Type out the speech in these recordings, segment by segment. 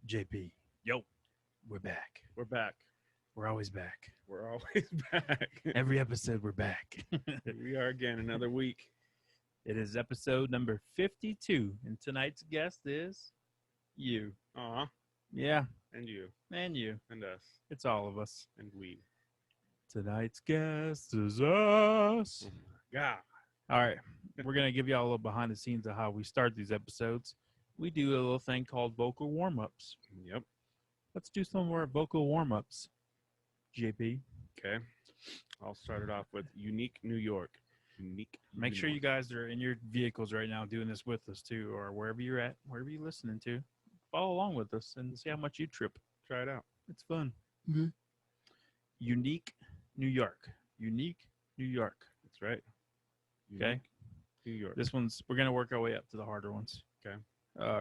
JP, Yo, we're back. we're back. We're always back. We're always back. Every episode, we're back. Here we are again, another week. It is episode number 52, and tonight's guest is you. Aw, Yeah, and you, and you. and us, It's all of us. and we. Tonight's guest is us. Oh my God. All right, we're going to give you all a little behind the scenes of how we start these episodes. We do a little thing called vocal warm ups. Yep. Let's do some more vocal warm ups. JP. Okay. I'll start it off with Unique New York. Unique. Make New sure you York. guys are in your vehicles right now doing this with us too, or wherever you're at, wherever you're listening to. Follow along with us and see how much you trip. Try it out. It's fun. Mm-hmm. Unique New York. Unique New York. That's right. Okay. Unique New York. This one's, we're going to work our way up to the harder ones. Okay.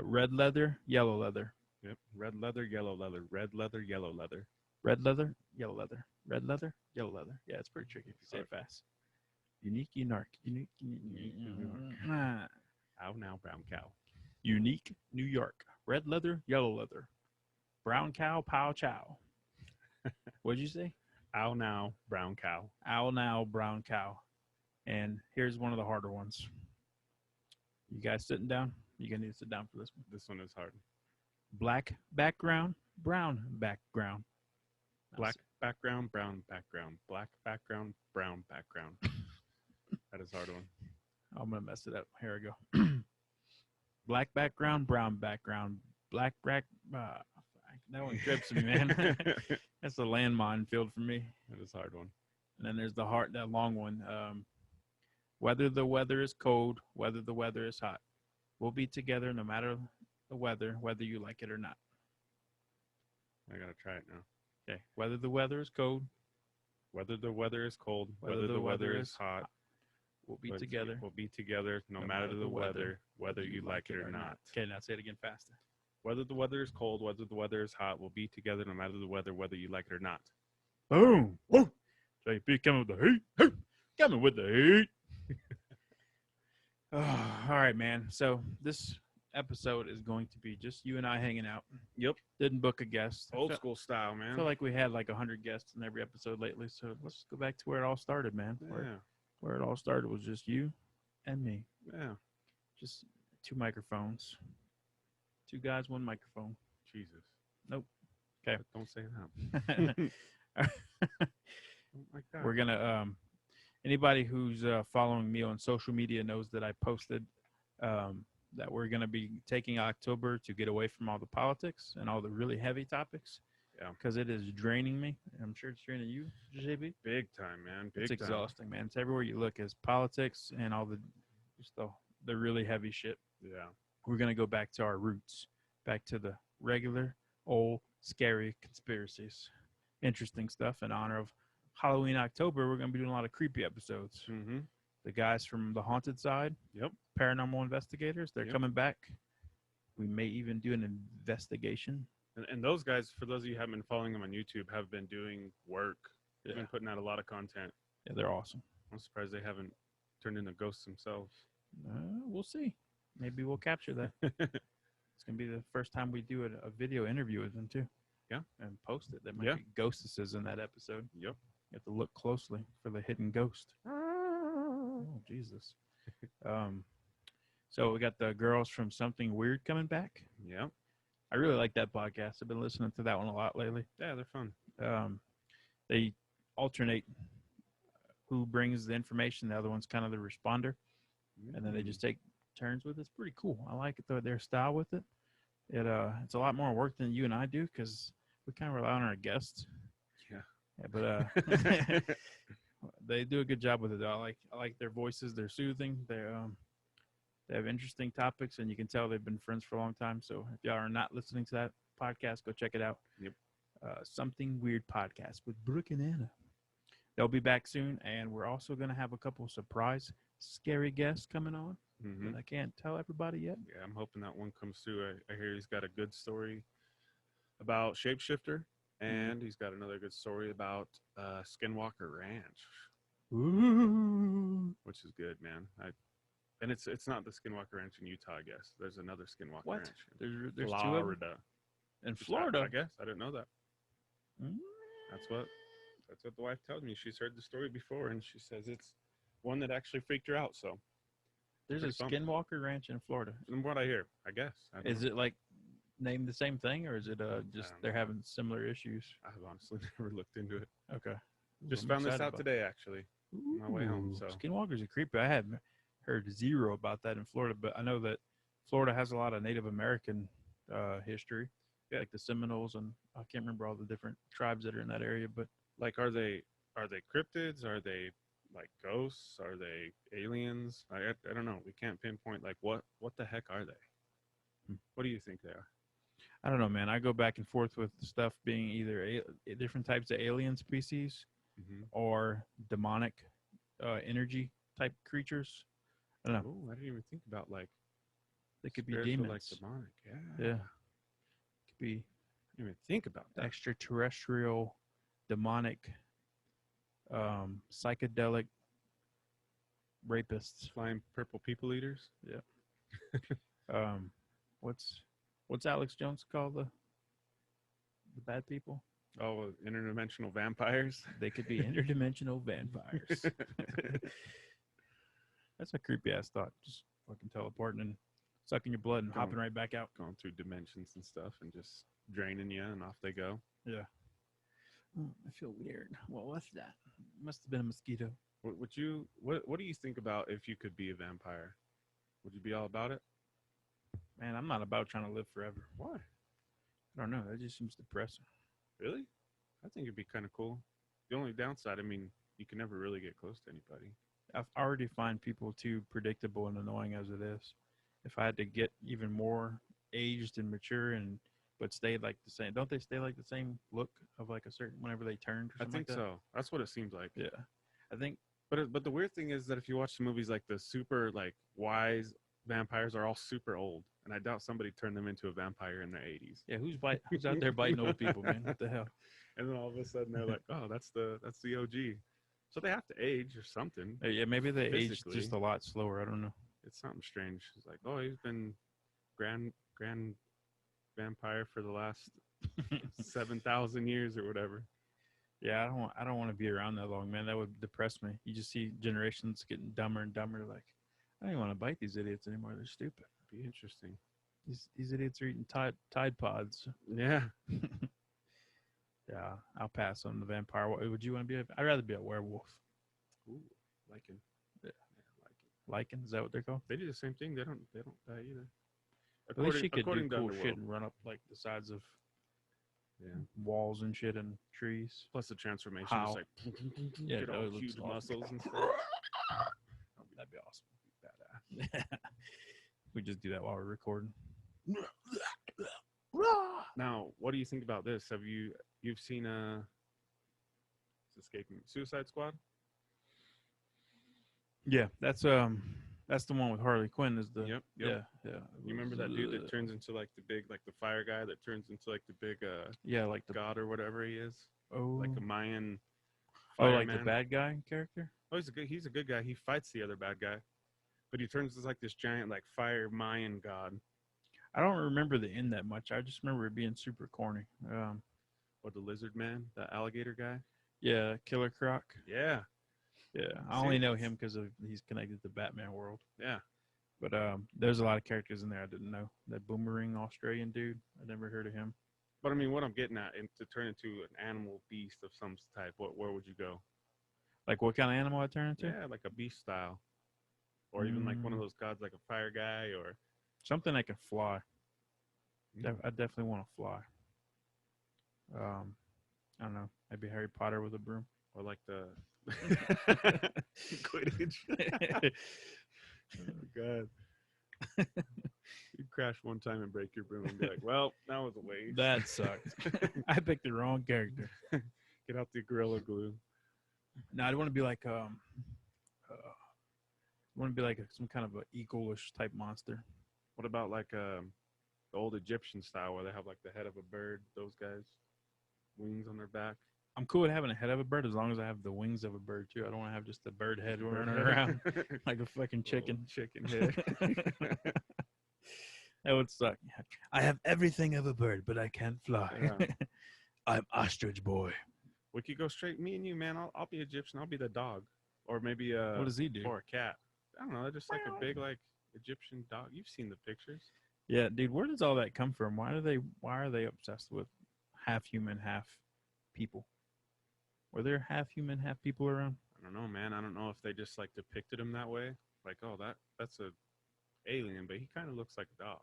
Red leather, yellow leather. Yep. Red leather, yellow leather. Red leather, yellow leather. Red leather, yellow leather. Red leather, yellow leather. Yeah, it's pretty tricky if you say it fast. Unique New York. Unique New York. Ah. Ow now, brown cow. Unique New York. Red leather, yellow leather. Brown cow, pow chow. What'd you say? Ow now, brown cow. Owl now, brown cow. And here's one of the harder ones. You guys sitting down? You're going to need to sit down for this one. This one is hard. Black background, brown background. Black background, brown background. Black background, brown background. That is a hard one. I'm going to mess it up. Here we go. Black background, brown background. Black back. That one trips me, man. That's a landmine field for me. That is a hard one. And then there's that long one. Whether the weather is cold, whether the weather is hot. We'll be together no matter the weather, whether you like it or not. I gotta try it now. Okay. Whether the weather is cold, Whether the weather is cold, whether the weather is hot, we'll be together. We'll be together no matter the weather, whether you like it or not. Okay, now say it again faster. Whether the weather is cold, whether the weather is hot, we'll be together no matter the weather, whether you like it or not. Boom. Woo. JP coming with the heat. Hey, coming with the heat. All right, man. So this episode is going to be just you and I hanging out. Yep. Didn't book a guest. Old school style, I man. feel like we had like 100 guests in every episode lately. So let's go back to where it all started, man. Yeah. Where it all started was just you and me. Yeah. Just two microphones. Two guys, one microphone. Jesus. Nope. Okay. Don't say that. Don't like that. We're gonna anybody who's following me on social media knows that I posted that we're gonna be taking October to get away from all the politics and all the really heavy topics. Yeah. Because it is draining me. I'm sure it's draining you, JB. Big time, man. Big It's time. exhausting, man. It's everywhere you look is politics and all the just the really heavy shit. Yeah. We're gonna go back to our roots, back to the regular old scary conspiracies, interesting stuff in honor of Halloween October. We're gonna be doing a lot of creepy episodes. Mm-hmm. The guys from the haunted side, Yep. paranormal investigators, they're Yep. coming back. We may even do an investigation. And those guys, for those of you who haven't been following them on YouTube, have been doing work. They've Yeah. been putting out a lot of content. Yeah, they're awesome. I'm surprised they haven't turned into ghosts themselves. We'll see. Maybe we'll capture that. It's gonna be the first time we do a video interview with them too. Yeah. And post it. There might Yeah. be ghostesses in that episode. Yep. You have to look closely for the hidden ghost. Oh, Jesus. So we got the girls from Something Weird coming back. Yep. I really like that podcast. I've been listening to that one a lot lately. Yeah, they're fun. They alternate who brings the information. The other one's kind of the responder. And then they just take turns with it. It's pretty cool. I like it, though, their style with it. It's a lot more work than you and I do because we kind of rely on our guests. Yeah. But they do a good job with it. Though. I like their voices. They're soothing. They have interesting topics, and you can tell they've been friends for a long time. So if y'all are not listening to that podcast, go check it out. Yep. Something Weird podcast with Brooke and Anna. They'll be back soon, and we're also going to have a couple surprise scary guests coming on. Mm-hmm. But I can't tell everybody yet. Yeah, I'm hoping that one comes through. I hear he's got a good story about Shapeshifter, and he's got another good story about Skinwalker Ranch, Ooh. which is good, man. And it's not the Skinwalker Ranch in Utah, I guess. There's another Skinwalker What? Ranch in There's two of them? Florida. In Just, Florida. I guess I didn't know that. Mm. That's what the wife tells me. She's heard the story before, and she says it's one that actually freaked her out. So There's a pretty pumped. Skinwalker Ranch in Florida. from what I hear, I guess. I don't Is know. it like named the same thing, or is it just don't they're know. having similar issues? I've honestly never looked into it. Okay. Just I'm found this excited out about today, actually. it. my way home, Ooh, so. Skinwalkers are creepy. I had heard zero about that in Florida, but I know that Florida has a lot of Native American history, Yeah. like the Seminoles, and I can't remember all the different tribes that are in that area, but Like, are they cryptids? Are they like ghosts? Are they aliens? I don't know. We can't pinpoint like what the heck are they? Hmm. What do you think they are? I don't know, man. I go back and forth with stuff being either different types of alien species Mm-hmm. or demonic energy type creatures. I don't know. Oh, I didn't even think about like They could be spiritual, demons. like demonic. Yeah. Could be I didn't even think about that. extraterrestrial, demonic, psychedelic rapists. Flying purple people eaters. What's Alex Jones called the bad people? Oh, interdimensional vampires. They could be interdimensional vampires. That's a creepy ass thought. Just fucking teleporting and sucking your blood and Going- hopping right back out. Going through dimensions and stuff and just draining you, and off they go. I feel weird. What was that? Must have been a mosquito. What do you think about if you could be a vampire? Would you be all about it? Man, I'm not about trying to live forever. Why? I don't know. That just seems depressing. Really? I think it'd be kind of cool. The only downside, I mean, you can never really get close to anybody. I've already find people too predictable and annoying as it is. If I had to get even more aged and mature but stay like the same, don't they stay like the same look of like a certain whenever they turned? Or I something think like that? so. That's what it seems like. Yeah, I think. But the weird thing is that if you watch the movies, like the super like wise vampires are all super old, and I doubt somebody turned them into a vampire in their 80s. Yeah, who's out there biting old people, man? What the hell? And then all of a sudden they're like, oh, that's the OG. So they have to age or something. Yeah, maybe they age Physically. just a lot slower. I don't know. It's something strange. It's like, oh, he's been grand vampire for the last 7,000 years or whatever. Yeah, I don't want to be around that long, man. That would depress me. You just see generations getting dumber and dumber. Like, I don't even want to bite these idiots anymore. They're stupid. Be interesting. These idiots are eating Tide Pods. Yeah. Yeah, I'll pass on the vampire. What would you want to be? I'd rather be a werewolf. Ooh, lichen. Yeah. Lichen. Lycan, is that what they're called? They do the same thing. They don't die either. At least she could do according to cool shit Underworld. and run up like the sides of Yeah. walls and shit and trees. Plus the transformation How? is like Yeah, get no, all it looks huge awesome. muscles and stuff. That'd be awesome. Badass. We just do that while we're recording. Now, what do you think about this? You've seen it's escaping Suicide Squad? Yeah, that's the one with Harley Quinn. Is the Yep. yeah. You remember that dude that turns into like the fire guy that turns into like the big yeah, like the god or whatever he is, oh like a Mayan. like the fireman. bad guy character. Oh, he's a good guy. He fights the other bad guy, but he turns into like this giant like fire Mayan god. I don't remember the end that much. I just remember it being super corny. Or the lizard man, the alligator guy. Yeah, Killer Croc. Yeah, Yeah, I only know it's- him because he's connected to Batman world. yeah. But there's a lot of characters in there I didn't know. That boomerang Australian dude, I never heard of him. But I mean, what I'm getting at, and to turn into an animal beast of some type, where would you go? Like what kind of animal I turn into? Yeah, like a beast style, or even like one of those gods, like a fire guy, or Something that can fly. Mm. I definitely want to fly. I don't know. Maybe Harry Potter with a broom. or like the Quidditch. Oh God. You crash one time and break your broom and be like, well, that was a waste. That sucked. I picked the wrong character. Get out the Gorilla Glue. No, I want to be like some kind of a eagle-ish type monster. What about like the old Egyptian style where they have like the head of a bird, those guys, wings on their back? I'm cool with having a head of a bird as long as I have the wings of a bird too. I don't want to have just the bird head running around like a fucking chicken. Chicken head. That would suck. I have everything of a bird, but I can't fly. Yeah. I'm ostrich boy. We could go straight. Me and you, man. I'll be Egyptian. I'll be the dog, or maybe What does he do? or a cat. I don't know. They're just like a big like Egyptian dog. You've seen the pictures. Yeah, dude, where does all that come from? Why are they obsessed with half human, half people? Were there half human, half people around? I don't know, man. I don't know if they just like depicted him that way. Like, oh, that's a alien, but he kind of looks like a dog.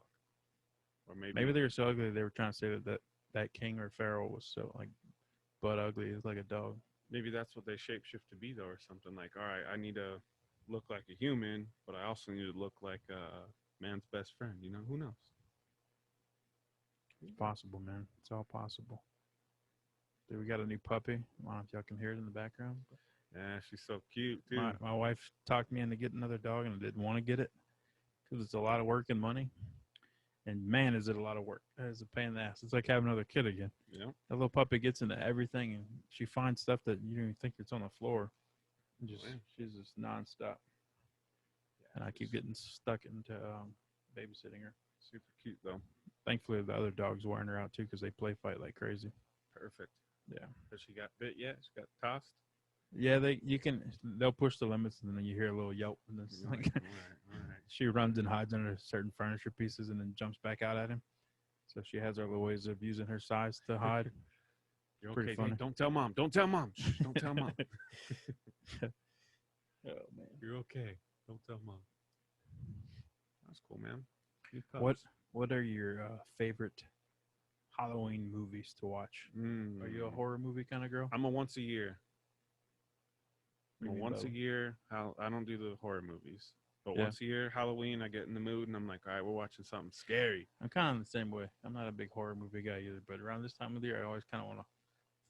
Or Maybe they were so ugly they were trying to say that king or pharaoh was so like butt ugly. It's like a dog. maybe that's what they shapeshift to be though, or something like, all right, I need to look like a human, but I also need to look like a man's best friend. You know, who knows? It's possible, man. It's all possible. Dude, we got a new puppy. I don't know if y'all can hear it in the background. Yeah, she's so cute too. My wife talked me into getting another dog, and I didn't want to get it because it's a lot of work and money. And man, is it a lot of work. It's a pain in the ass. It's like having another kid again. You know, That little puppy gets into everything, and she finds stuff that you don't even think it's on the floor. And just yeah. she's just nonstop. And I keep getting stuck into babysitting her. super cute though. Thankfully, the other dog's wearing her out too because they play fight like crazy. Perfect. Yeah. Has she got bit yet? She got tossed. Yeah, they'll push the limits, and then you hear a little yelp, and it's You're like like, all right. she runs and hides under certain furniture pieces, and then jumps back out at him. So she has her little ways of using her size to hide. You're Pretty okay. funny. Hey, don't tell mom. Don't tell mom. Shh, don't tell mom. Oh man, You're okay. Don't tell mom. That's cool, man. New what pups. what are your favorite Halloween movies to watch? Are you a horror movie kind of girl? I'm a once a year. What do you mean Once by- a year. I don't do the horror movies, but Yeah. once a year, Halloween, I get in the mood and I'm like, all right, we're watching something scary. I'm kind of the same way. I'm not a big horror movie guy either, but around this time of the year, I always kind of want to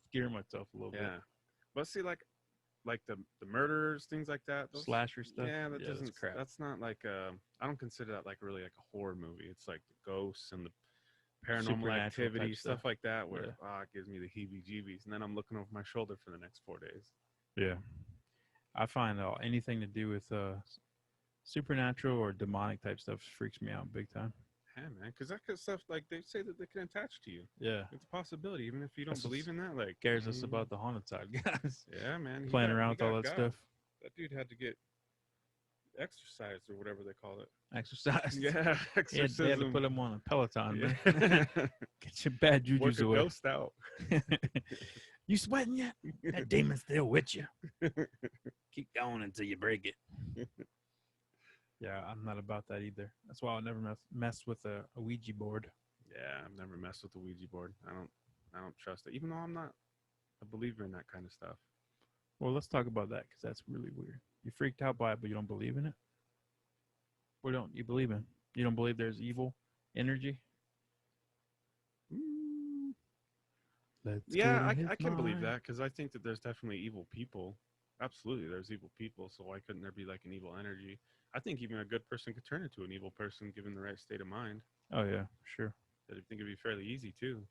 scare myself a little Yeah, but see, like the murderers, things like that. bit. Slasher stuff. Yeah, that that's doesn't. crap. That's not like I don't consider that like really like a horror movie. It's like the ghosts and the paranormal Supernatural activity, type stuff stuff. like that, where Yeah. it gives me the heebie-jeebies, and then I'm looking over my shoulder for the next 4 days. Yeah. I find anything to do with supernatural or demonic type stuff freaks me out big time. Yeah, man, because that kind of stuff, like they say that they can attach to you. Yeah. It's a possibility, even if you don't That's believe in that. Like, Scares us about the haunted side, guys. Yeah, man. Playing around with all that stuff. That dude had to get exercised or whatever they call it. Exercise. Yeah, They had exorcism. to put him on a Peloton, man. Yeah. Get your bad Work juju's a away. ghost out. You sweating yet? That demon's still with you. Keep going until you break it. Yeah, I'm not about that either. That's why I'll never mess with a Ouija board. Yeah, I've never messed with the Ouija board. I don't trust it, even though I'm not a believer in that kind of stuff. Well, let's talk about that because that's really weird. You freaked out by it, but you don't believe in it? What don't you believe in? You don't believe there's evil energy? Let's Yeah, get in I his can believe mind. that because I think that there's definitely evil people. Absolutely, there's evil people. So why couldn't there be like an evil energy? I think even a good person could turn into an evil person given the right state of mind. Oh, yeah, sure. I think it'd be fairly easy too.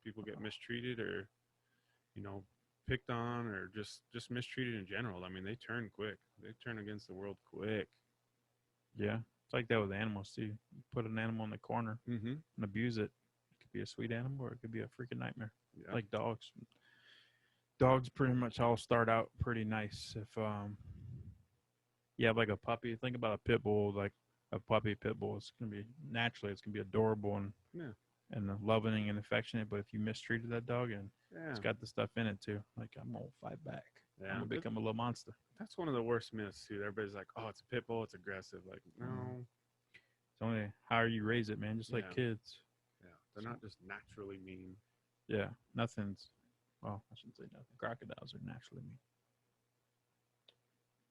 People get mistreated or, picked on or just mistreated in general. I mean, they turn quick. They turn against the world quick. Yeah. It's like that with animals, too. You put an animal in the corner Mm-hmm. and abuse it. It could be a sweet animal or it could be a freaking nightmare. Yeah. Like dogs. Dogs pretty much all start out pretty nice. If you have like a puppy, think about a pit bull, like a puppy pit bull. It's gonna be adorable and Yeah. and loving and affectionate. But if you mistreated that dog and Yeah. it's got the stuff in it too, like I'm gonna fight back. Yeah, I'm gonna but become a little monster. that's one of the worst myths too. Everybody's like, "Oh, it's a pit bull. It's aggressive." Like, no. It's only how you raise it, man. Just like Yeah. kids. Yeah, they're not just naturally mean. Yeah, nothing's. Well, I shouldn't say nothing. Crocodiles are naturally mean.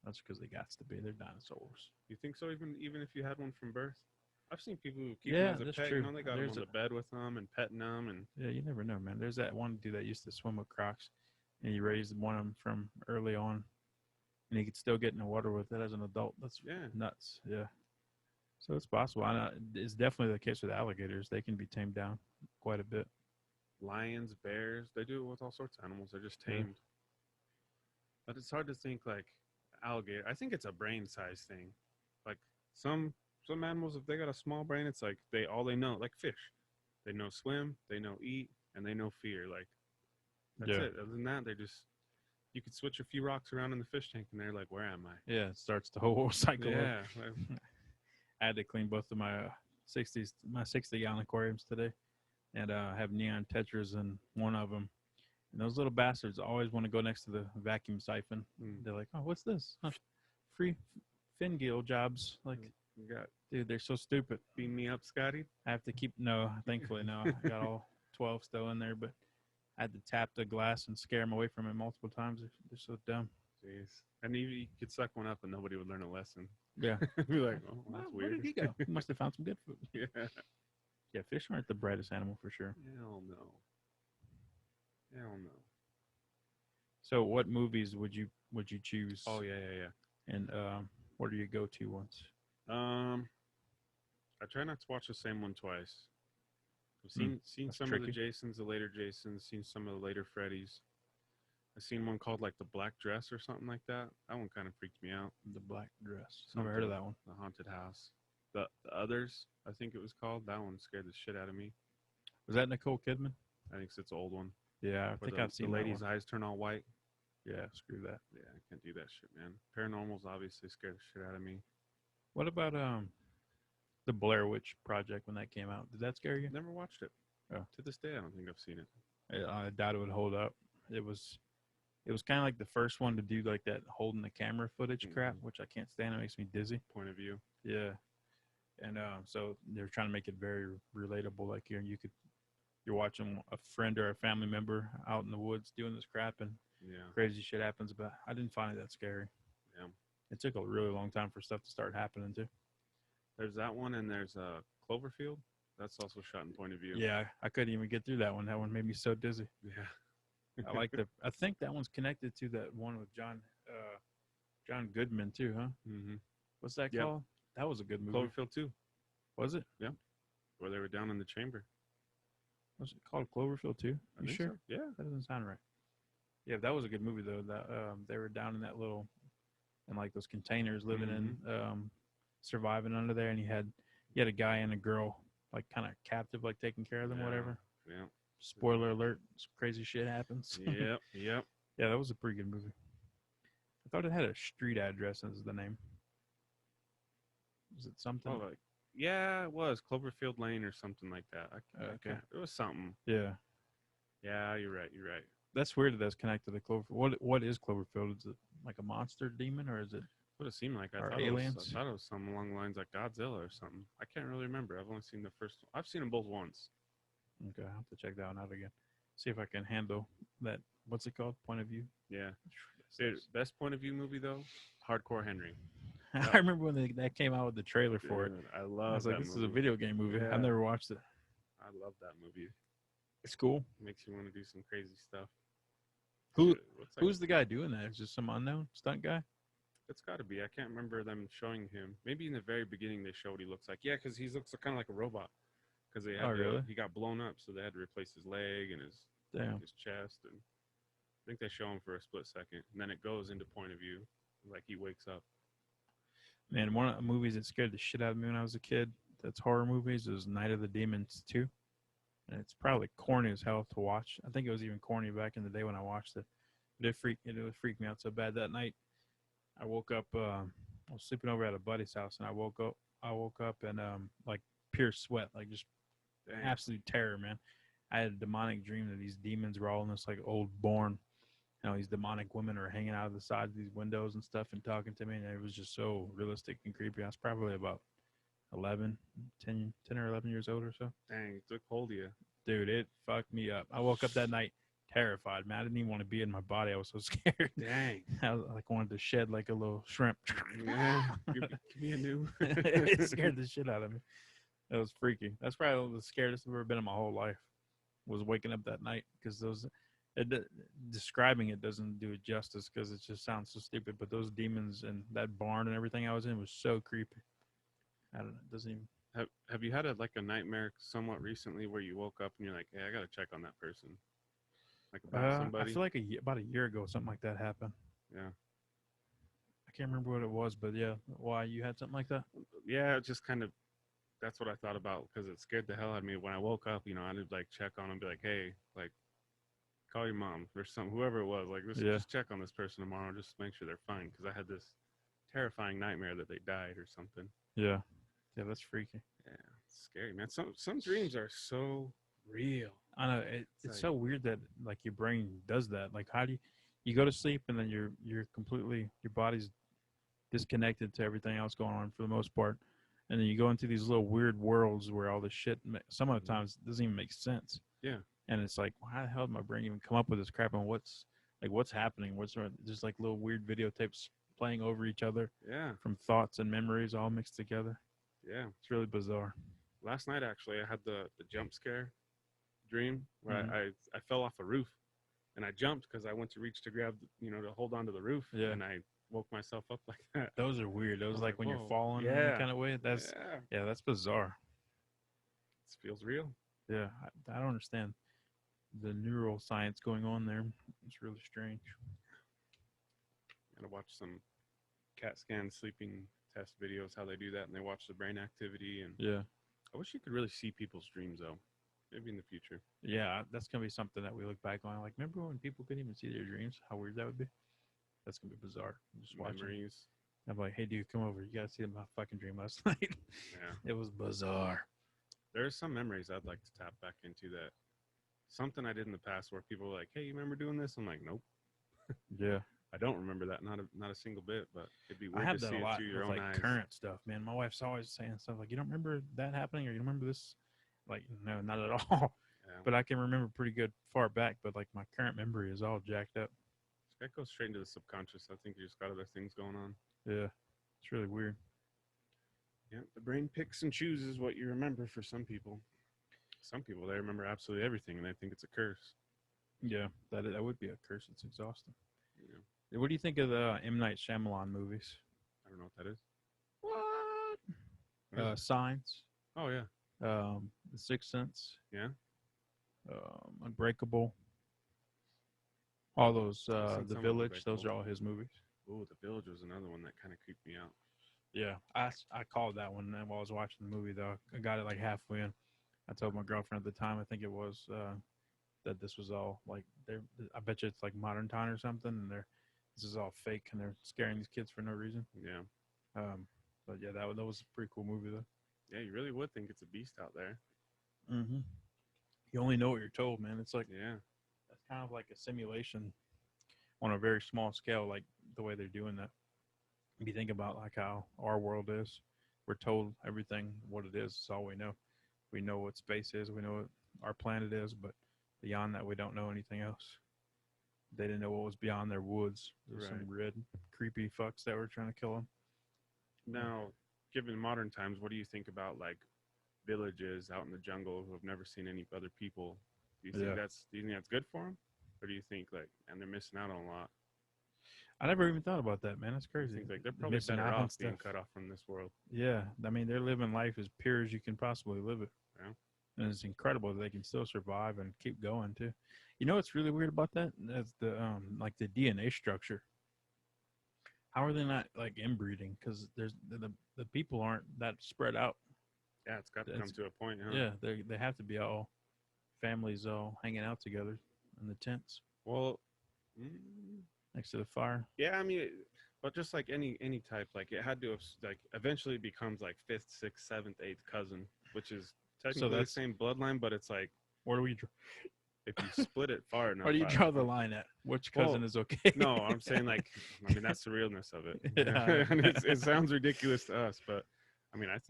That's because they got to be. They're dinosaurs. You think so? Even if you had one from birth, I've seen people who keep Yeah, them as a that's pet. true. They got There's them on the bed with them and petting them, and Yeah, you never know, man. There's that one dude that used to swim with Crocs, and he raised one of them from early on, and he could still get in the water with it as an adult. That's yeah, nuts. Yeah. So it's possible. It's definitely the case with alligators. They can be tamed down quite a bit. lions, bears. They do it with all sorts of animals. They're just Yeah. tamed. But it's hard to think like alligator. I think it's a brain size thing. Like some some animals, if they got a small brain, it's like all they know, like fish. They know swim, they know eat, and they know fear. Like that's Yeah. it. Other than that, they just you could switch a few rocks around in the fish tank, and they're like, "Where am I?" Yeah, it starts the whole cycle. Yeah, I had to clean both of my 60-gallon aquariums today, and have neon tetras in one of them. And those little bastards always want to go next to the vacuum siphon. Mm. They're like, "Oh, what's this? Huh, free fin gill jobs?" Like, you got dude, they're so stupid. beam me up, Scotty. I have to keep no. Thankfully, no. I got all 12 still in there, but I had to tap the glass and scare them away from it multiple times. They're so dumb. Jeez, and you could suck one up, and nobody would learn a lesson. Yeah. Be like, "Oh, that's Where weird." did he go? He must have found some good food. Yeah. Yeah, fish aren't the brightest animal for sure. Hell no. Hell no. So, what movies would you choose? Oh yeah. And what are your go-to ones? I try not to watch the same one twice. I've seen that's some of the tricky. Jasons, the later Jasons, seen some of the later Freddys. I've seen one called like the Black Dress or something like that. That one kind of freaked me out. The Black Dress. Never heard of that one. The Haunted House. The Others, I think it was called. That one scared the shit out of me. Was that Nicole Kidman? I think it's an old one. Yeah, I Where think I've seen the that lady's one. eyes turn all white. Yeah, screw that. Yeah, I can't do that shit, man. Paranormal's obviously scared the shit out of me. What about the Blair Witch Project when that came out? Did that scare you? Never watched it. Oh. To this day, I don't think I've seen it. I doubt it would hold up. It was kind of like the first one to do like that holding the camera footage crap, Mhm. which I can't stand. It makes me dizzy. Point of view. Yeah, and so they're trying to make it very relatable. Like you're watching a friend or a family member out in the woods doing this crap, and Yeah. crazy shit happens. But I didn't find it that scary. Yeah. It took a really long time for stuff to start happening too. There's that one, and there's Cloverfield. That's also shot in point of view. Yeah, I couldn't even get through that one. That one made me so dizzy. Yeah. I like the. I think that one's connected to that one with John Goodman too, huh? Mm-hmm. What's that Yep. called? That was a good movie. Cloverfield 2, Was it? where they were down in the chamber. Was it called Cloverfield too? I You think sure? so. Yeah. That doesn't sound right. Yeah, that was a good movie though. That they were down in that little, in like those containers, living in, surviving under there, and he had a guy and a girl like kind of captive, like taking care of them, whatever. Yeah. Spoiler alert: some crazy shit happens. Yep. Yep. Yeah, that was a pretty good movie. I thought it had a street address as the name. Was it something? Oh, like yeah, it was Cloverfield Lane or something like that. I Okay. can't. It was something. Yeah, Yeah, you're right. You're right. that's weird that that's connected to Cloverfield. What is Cloverfield? Is it like a monster demon, or is it? What it seemed like. Or I aliens? thought it was something along the lines like Godzilla or something. I can't really remember. I've only seen the first one. I've seen them both once. Okay, I'll have to check that one out again. See if I can handle that. What's it called? Point of view. Yeah. Dude, best point of view movie though, Hardcore Henry. I remember when that came out with the trailer for it. Dude, I I love was like, that this is a movie. video game movie. Yeah. I've never watched it. I love that movie. It's cool. It makes you want to do some crazy stuff. Who Dude, what's that? who's the guy doing that? Is just some unknown stunt guy? It's got to be. I can't remember them showing him. Maybe in the very beginning they showed what he looks like. Yeah, because he looks kind of like a robot. Because they had Oh, really? he got blown up, so they had to replace his leg and his Damn. chest, and I think they show him for a split second, and then it goes into point of view, like he wakes up. Man, one of the movies that scared the shit out of me when I was a kid, that's horror movies, is Night of the Demons 2. And it's probably corny as hell to watch. I think it was even corny back in the day when I watched it. But it freaked me out so bad that night. I woke up, I was sleeping over at a buddy's house, and I woke up and like pure sweat, like just Dang. absolute terror, man. I had a demonic dream that these demons were all in this like old barn. You know, these demonic women are hanging out of the sides of these windows and stuff and talking to me, and it was just so realistic and creepy. I was probably about 10 or 11 years old or so. Dang, it took hold of you. Dude, it fucked me up. I woke up that night terrified, man. I didn't even want to be in my body. I was so scared. Dang. I like wanted to shed like a little shrimp. Yeah. Give me a new. It scared the shit out of me. It was freaky. That's probably the scariest I've ever been in my whole life. Was waking up that night because describing it doesn't do it justice because it just sounds so stupid. But those demons and that barn and everything I was in was so creepy. I don't know. It doesn't even. Have you had a nightmare somewhat recently where you woke up and you're like, hey, I gotta check on that person, like about I somebody? feel like about a year ago something like that happened. Yeah. I can't remember what it was, but yeah, why you had something like that? Yeah, it just kind of that's what I thought about because it scared the hell out of me when I woke up. You know, I'd like check on him, be like, hey, like call your mom or some whoever it was. Like Yeah. just check on this person tomorrow, just make sure they're fine because I had this terrifying nightmare that they died or something. Yeah. Yeah, that's freaky. Yeah, it's scary, man. Some dreams are so real. I know it's like- so weird that like your brain does that. Like, how do you go to sleep and then you're completely your body's disconnected to everything else going on for the most part, and then you go into these little weird worlds where all this shit some of the times doesn't even make sense. Yeah. And it's like, how the hell did my brain even come up with this crap? And what's happening? What's just like little weird videotapes playing over each other Yeah. from thoughts and memories all mixed together. Yeah. It's really bizarre. Last night actually, I had the jump scare dream where Mhm. I fell off a roof and I jumped because I went to reach to grab to hold on to the roof. Yeah. And I woke myself up like that. Those are weird. Those was like like, when you're whoa, falling in yeah, that kind of way. That's yeah. that's bizarre. It feels real. Yeah, I don't understand the neural science going on there. It's really strange. Gotta watch some CAT scan sleeping test videos how they do that and they watch the brain activity and Yeah, I wish you could really see people's dreams though. Maybe in the future. yeah, that's gonna be something that we look back on. Like, remember when people couldn't even see their dreams? How weird that would be. That's gonna be bizarre. Just watching. Memories. I'm like, hey, dude, come over. You gotta see my fucking dream last night. Yeah. It was bizarre. There's some memories I'd like to tap back into that something I did in the past where people were like, hey, you remember doing this? I'm like, nope. Yeah, I don't remember that, not a single bit. But it'd be I weird have to that see a it lot through your with own like eyes. current stuff, man. My wife's always saying stuff like, "You don't remember that happening, or you don't remember this?" Like, no, not at all. Yeah. But I can remember pretty good far back. But like my current memory is all jacked up. That goes straight into the subconscious. I think you just got other things going on. Yeah, it's really weird. Yeah, the brain picks and chooses what you remember for some people. Some people, they remember absolutely everything and they think it's a curse. Yeah, that would be a curse. It's exhausting. You know, What do you think of the M. Night Shyamalan movies? I don't know what that is. What? What is it? Signs, Oh, yeah. The Sixth Sense, Yeah. Unbreakable. All those, I've seen The some of Village. Those are Unbreakable. all his movies. Oh, The Village was another one that kind of creeped me out. Yeah, I called that one while I was watching the movie though. I got it like halfway in. I told my girlfriend at the time, I think it was, that this was all like I bet you it's like modern time or something, and this is all fake, and they're scaring these kids for no reason. Yeah. But yeah, that was a pretty cool movie though. Yeah, you really would think it's a beast out there. Mm-hmm. You only know what you're told, man. It's like Yeah. that's kind of like a simulation on a very small scale, like the way they're doing that. If you think about like how our world is, we're told everything what it is. It's all we know. We know what space is. We know what our planet is, but beyond that, we don't know anything else. They didn't know what was beyond their woods. There's some red, creepy fucks that were trying to kill them. Now, given modern times, what do you think about like villages out in the jungle who have never seen any other people? Do you think Yeah. that's good for them, or do you think like and they're missing out on a lot? I never even thought about that, man. That's I crazy. think like they're probably missing better out on off being stuff. cut off from this world. Yeah, I mean they're living life as pure as you can possibly live it. Yeah. And it's incredible that they can still survive and keep going too. You know what's really weird about that? That's the like the DNA structure. How are they not like inbreeding? Because there's the people aren't that spread out. Yeah, it's got to come That's- to a point, huh? Yeah, they have to be all families all hanging out together in the tents Well, next to the fire. yeah, I mean, but just like any type, like it had to have like eventually it becomes like fifth, sixth, seventh, eighth cousin, which is technically the that's- same bloodline, but it's like Where do we? if you split it far enough. Where do you I- draw the line at? Which cousin Well, is okay? No, I'm saying like, I mean, that's the realness of it. Yeah. And it sounds ridiculous to us, but I mean, if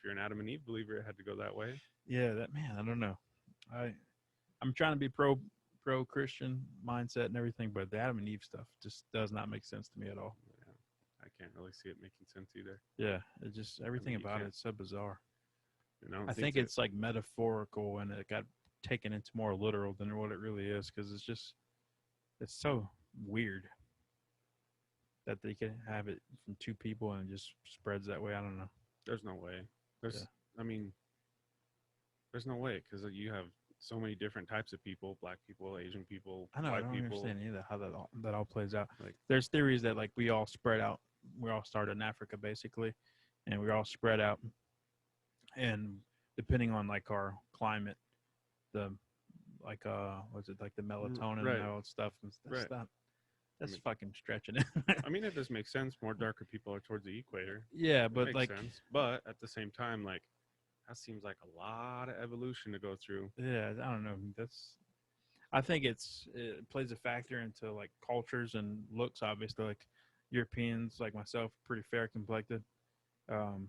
you're an Adam and Eve believer, it had to go that way. Yeah, that man. I don't know. I'm trying to be pro Christian mindset and everything, but the Adam and Eve stuff just does not make sense to me at all. Yeah, I can't really see it making sense either. Yeah, it just everything you about can't- it's so bizarre. You know, I think it's like metaphorical and it got taken into more literal than what it really is because it's so weird that they can have it from two people and it just spreads that way. I don't know. there's no way. I mean, there's no way because you have so many different types of people: black people, Asian people, I know I white don't people. understand either how that all plays out. Like, There's theories that like we all spread out. We all started in Africa basically, and we're all spread out. And depending on like our climate, the like what's it like the melatonin right, and all that stuff and right. that's mean- fucking stretching it. I mean, it does make sense. More darker people are towards the equator. Yeah, It but makes like sense. But at the same time, like, that seems like a lot of evolution to go through. yeah, I don't know. I think it plays a factor into like cultures and looks. Obviously, like Europeans, like myself, pretty fair complected, and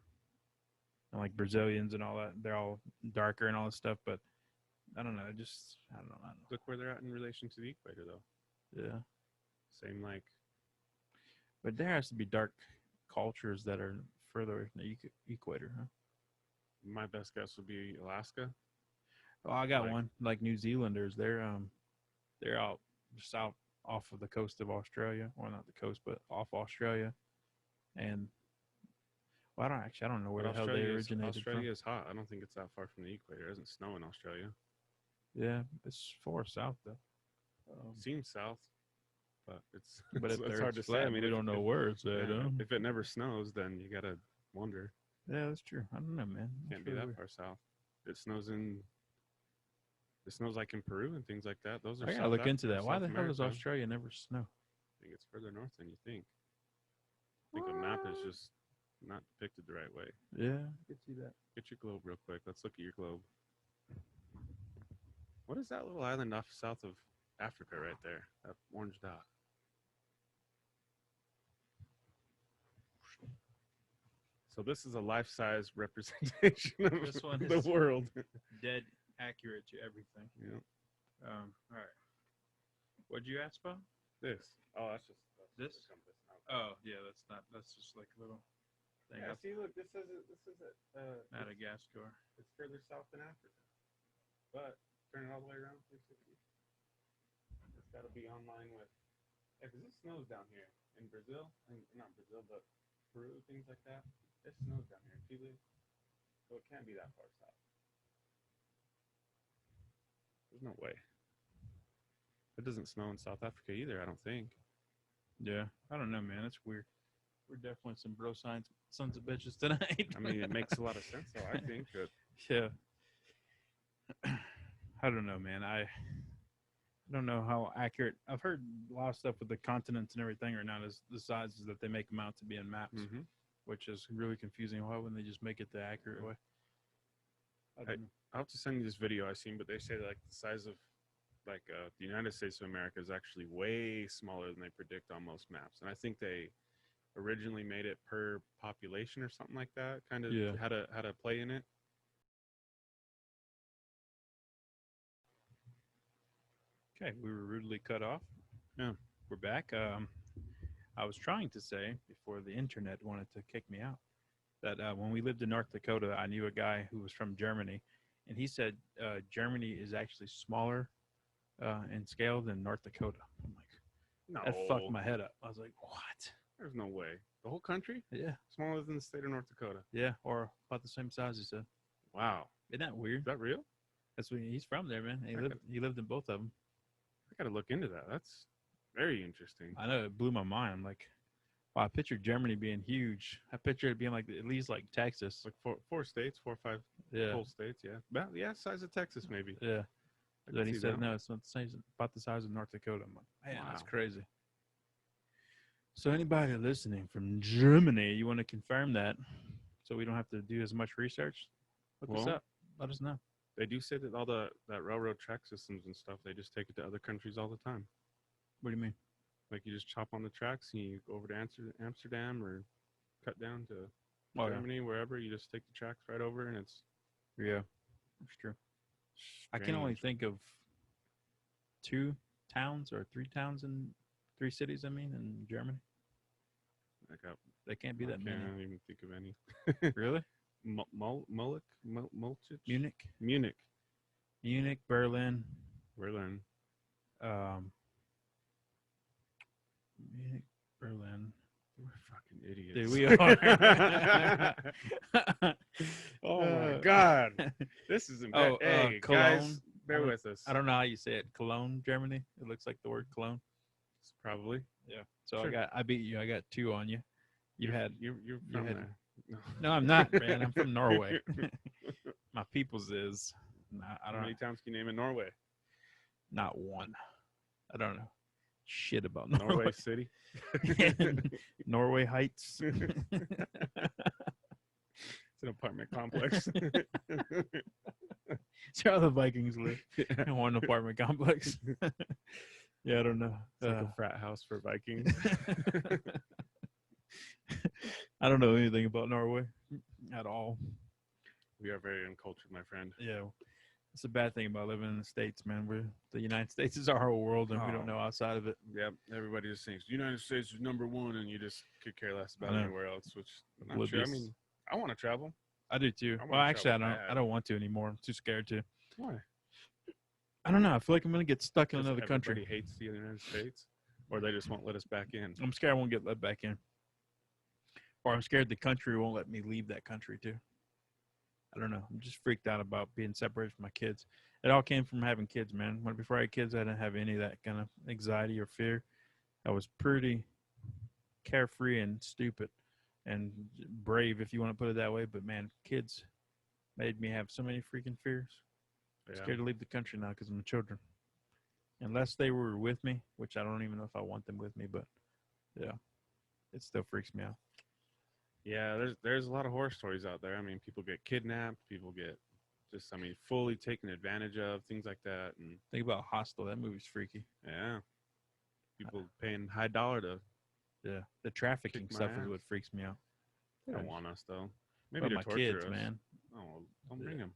like Brazilians and all that. They're all darker and all this stuff. But I don't know. I don't know. Look where they're at in relation to the equator, though. Yeah, Same, like, but there has to be dark cultures that are further away from the equator, huh? my best guess would be Alaska. Oh, I got Like- one. Like New Zealanders, they're out south off of the coast of Australia, or not the coast, but off Australia, and well, I don't know where But the hell they originated Australia is hot. I don't think it's that far from the equator. It doesn't snow in Australia. from. Yeah, it's far south though. Seems south, but it's But if it's they're hard to flat, say. I mean, we don't know where it's at. yeah, Huh? if it never snows, then you gotta wonder. Yeah, that's true. I don't know, man. Can't be that far south. It snows like in Peru and things like that. Those are I gotta South look into Africa, that. Why South the hell does America. Australia never snow? I think it's further north than you think. I think the map is just not depicted the right way. Yeah, I could see that. Get your globe real quick. Let's look at your globe. What is that little island off south of Africa right there? That orange dot. So this is a life-size representation of This one the is- world. Dead accurate to everything. Yeah. All right. What'd you ask about? This. Oh, that's just This? the compass. Oh, yeah, that's not. That's just like a little thing Yeah, up see, look, this says it. This is it. Madagascar. It's further south than Africa. But turn it all the way around 360. It's got to be online with. Yeah, because it snows down here in Brazil, and not Brazil, but Peru, things like that. It snows down here in Chile, so it can't be that far south. There's no way. It doesn't snow in South Africa either, I don't think. Yeah, I don't know, man. It's weird. We're definitely some bro sons of bitches tonight. I mean, it makes a lot of sense, though. I think that yeah. I don't know, man. I don't know how accurate. I've heard a lot of stuff with the continents and everything are not as the sizes that they make them out to be in maps, which is really confusing. Why wouldn't they just make it the accurate way? I don't know. I'll have to send you this video I seen, but they say like the size of like the United States of America is actually way smaller than they predict on most maps, and I think they originally made it per population or something like that. Kind of Yeah. had a play in it. Okay, we were rudely cut off. Yeah. We're back. I was trying to say before the internet wanted to kick me out that when we lived in North Dakota, I knew a guy who was from Germany, and he said Germany is actually smaller in scale than North Dakota. I'm like, No, that fucked my head up. I was like, what? There's no way. The whole country Yeah, smaller than the state of North Dakota. yeah, or about the same size. He said, Wow, isn't that weird? is that real? That's when he's from there, man. I He lived in both of them. I gotta look into that. That's very interesting. I know it blew my mind. I'm like, wow, I pictured Germany being huge. I pictured it being like at least like Texas. Like four states, 4 or 5 Yeah, whole states. Yeah, yeah, size of Texas maybe. yeah. I can Then he see said, that. no, it's not the same, about the size of North Dakota. I'm like, man, that's Wow. crazy. So anybody listening from Germany, you want to confirm that so we don't have to do as much research? Look us Well, up. Let us know. They do say that all that railroad track systems and stuff, they just take it to other countries all the time. What do you mean? Like you just chop on the tracks and you go over to Amsterdam or cut down to Oh, yeah. Germany, wherever. You just take the tracks right over, and it's Yeah, that's true. I can only strange. think of 2 towns or 3 towns in 3 cities, in Germany. Like They can't be I that many. can't even think of any. Really? Mulch, Munich, Berlin, Berlin. Munich, Berlin. We're fucking idiots. Dude, we are. Oh my god, this is Oh, hey Cologne, guys. Bear don't- with us. I don't know how you say it. Cologne, Germany. It looks like the word cologne. Probably. Yeah. So Sure. I beat you. I got 2 on you. You had you're you from had- there. No. no, I'm not, man. I'm from Norway. My people's is. I How don't many know. times can you name in Norway? Not one. I don't know shit about Norway. Norway City. Norway Heights. It's an apartment complex. It's how the Vikings live in one apartment complex. Yeah, I don't know. It's like a frat house for Vikings. I don't know anything about Norway at all. We are very uncultured, my friend. Yeah, it's a bad thing about living in the States, man. The United States is our whole world, and we don't Oh. know outside of it. Yep, everybody just thinks the United States is #1, and you just could care less about I know. anywhere else. Which I'm not sure. I Oblivious. mean, I want to travel. I do too. I wanna Well, actually, I travel don't. I bad. don't want to anymore. I'm too scared to. Why? I don't know. I feel like I'm gonna get stuck in 'Cause another everybody country. hates the United States, or they just won't let us back in. I'm scared I won't get let back in, or I'm scared the country won't let me leave that country too. I don't know. I'm just freaked out about being separated from my kids. It all came from having kids, man. When before I had kids, I didn't have any of that kind of anxiety or fear. I was pretty carefree and stupid and brave, if you want to put it that way. But man, kids made me have so many freaking fears. I'm Yeah. scared to leave the country now because of my children. Unless they were with me, which I don't even know if I want them with me, but yeah, it still freaks me out. Yeah, there's a lot of horror stories out there. I mean, people get kidnapped, people get just, I mean, fully taken advantage of, things like that. And Think about Hostel. That movie's freaky. yeah, people paying high dollar to. Yeah, the trafficking Kick my stuff is ass. what freaks me out. They don't Yeah. want us though. But Maybe to my torture kids, us. man. Oh, don't bring Yeah. them.